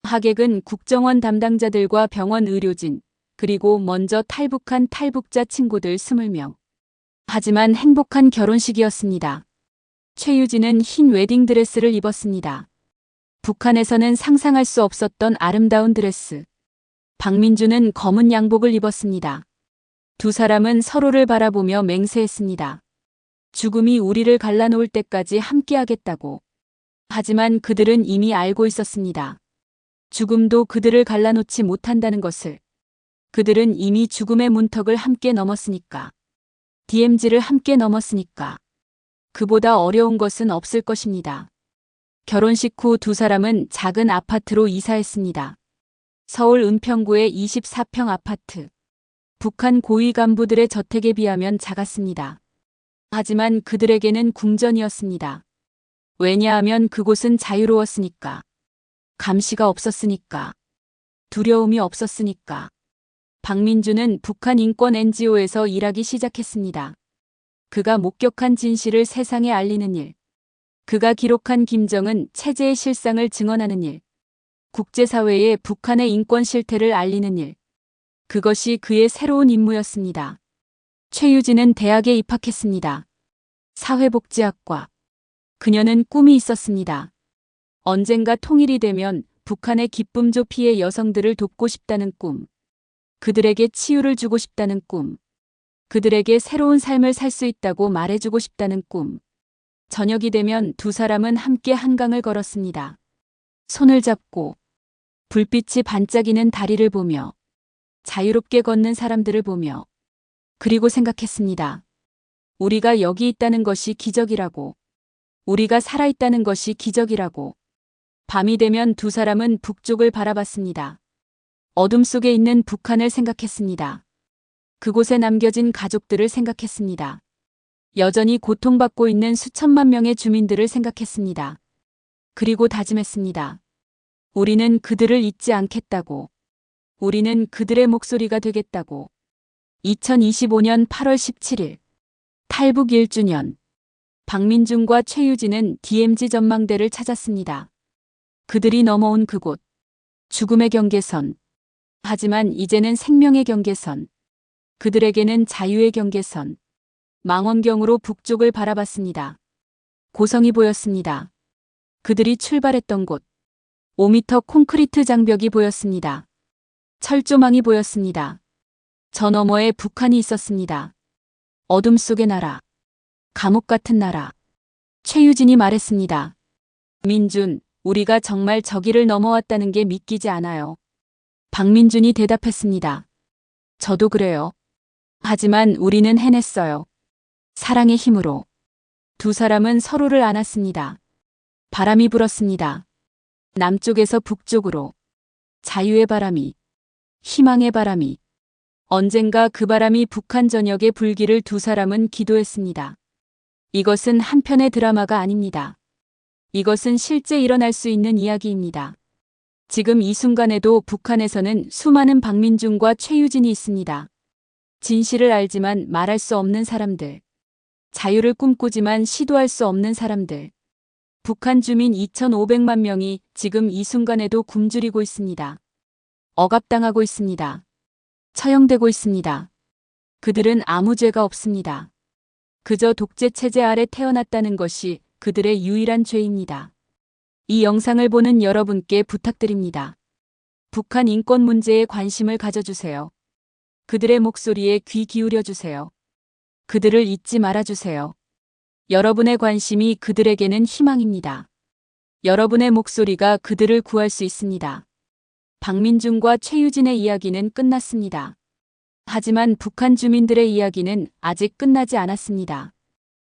Speaker 3: 하객은 국정원 담당자들과 병원 의료진, 그리고 먼저 탈북한 탈북자 친구들 20명. 하지만 행복한 결혼식이었습니다. 최유진은 흰 웨딩드레스를 입었습니다. 북한에서는 상상할 수 없었던 아름다운 드레스. 박민준은 검은 양복을 입었습니다. 두 사람은 서로를 바라보며 맹세했습니다. 죽음이 우리를 갈라놓을 때까지 함께하겠다고. 하지만 그들은 이미 알고 있었습니다. 죽음도 그들을 갈라놓지 못한다는 것을. 그들은 이미 죽음의 문턱을 함께 넘었으니까. DMZ를 함께 넘었으니까. 그보다 어려운 것은 없을 것입니다. 결혼식 후 두 사람은 작은 아파트로 이사했습니다. 서울 은평구의 24평 아파트. 북한 고위 간부들의 저택에 비하면 작았습니다. 하지만 그들에게는 궁전이었습니다. 왜냐하면 그곳은 자유로웠으니까. 감시가 없었으니까. 두려움이 없었으니까. 박민준은 북한 인권 NGO에서 일하기 시작했습니다. 그가 목격한 진실을 세상에 알리는 일. 그가 기록한 김정은 체제의 실상을 증언하는 일. 국제사회에 북한의 인권 실태를 알리는 일. 그것이 그의 새로운 임무였습니다. 최유진은 대학에 입학했습니다. 사회복지학과. 그녀는 꿈이 있었습니다. 언젠가 통일이 되면 북한의 기쁨조 피해 여성들을 돕고 싶다는 꿈. 그들에게 치유를 주고 싶다는 꿈. 그들에게 새로운 삶을 살 수 있다고 말해주고 싶다는 꿈. 저녁이 되면 두 사람은 함께 한강을 걸었습니다. 손을 잡고 불빛이 반짝이는 다리를 보며 자유롭게 걷는 사람들을 보며 그리고 생각했습니다. 우리가 여기 있다는 것이 기적이라고. 우리가 살아있다는 것이 기적이라고. 밤이 되면 두 사람은 북쪽을 바라봤습니다. 어둠 속에 있는 북한을 생각했습니다. 그곳에 남겨진 가족들을 생각했습니다. 여전히 고통받고 있는 수천만 명의 주민들을 생각했습니다. 그리고 다짐했습니다. 우리는 그들을 잊지 않겠다고. 우리는 그들의 목소리가 되겠다고. 2025년 8월 17일 탈북 1주년. 박민준과 최유진은 DMZ 전망대를 찾았습니다. 그들이 넘어온 그곳. 죽음의 경계선. 하지만 이제는 생명의 경계선. 그들에게는 자유의 경계선. 망원경으로 북쪽을 바라봤습니다. 고성이 보였습니다. 그들이 출발했던 곳. 5m 콘크리트 장벽이 보였습니다. 철조망이 보였습니다. 저 너머에 북한이 있었습니다. 어둠 속의 나라. 감옥 같은 나라. 최유진이 말했습니다. 민준, 우리가 정말 저기를 넘어왔다는 게 믿기지 않아요. 박민준이 대답했습니다. 저도 그래요. 하지만 우리는 해냈어요. 사랑의 힘으로. 두 사람은 서로를 안았습니다. 바람이 불었습니다. 남쪽에서 북쪽으로. 자유의 바람이. 희망의 바람이. 언젠가 그 바람이 북한 전역에 불기를 두 사람은 기도했습니다. 이것은 한편의 드라마가 아닙니다. 이것은 실제 일어날 수 있는 이야기입니다. 지금 이 순간에도 북한에서는 수많은 박민준과 최유진이 있습니다. 진실을 알지만 말할 수 없는 사람들. 자유를 꿈꾸지만 시도할 수 없는 사람들. 북한 주민 2,500만 명이 지금 이 순간에도 굶주리고 있습니다. 억압당하고 있습니다. 처형되고 있습니다. 그들은 아무 죄가 없습니다. 그저 독재 체제 아래 태어났다는 것이 그들의 유일한 죄입니다. 이 영상을 보는 여러분께 부탁드립니다. 북한 인권 문제에 관심을 가져주세요. 그들의 목소리에 귀 기울여주세요. 그들을 잊지 말아주세요. 여러분의 관심이 그들에게는 희망입니다. 여러분의 목소리가 그들을 구할 수 있습니다. 박민준과 최유진의 이야기는 끝났습니다. 하지만 북한 주민들의 이야기는 아직 끝나지 않았습니다.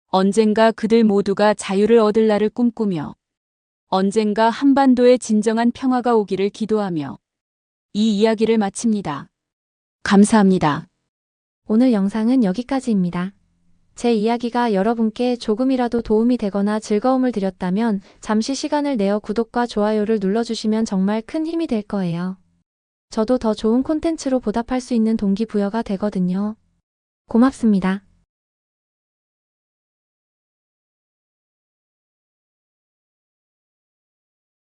Speaker 3: 언젠가 그들 모두가 자유를 얻을 날을 꿈꾸며 언젠가 한반도에 진정한 평화가 오기를 기도하며 이 이야기를 마칩니다. 감사합니다.
Speaker 4: 오늘 영상은 여기까지입니다. 제 이야기가 여러분께 조금이라도 도움이 되거나 즐거움을 드렸다면 잠시 시간을 내어 구독과 좋아요를 눌러주시면 정말 큰 힘이 될 거예요. 저도 더 좋은 콘텐츠로 보답할 수 있는 동기부여가 되거든요. 고맙습니다.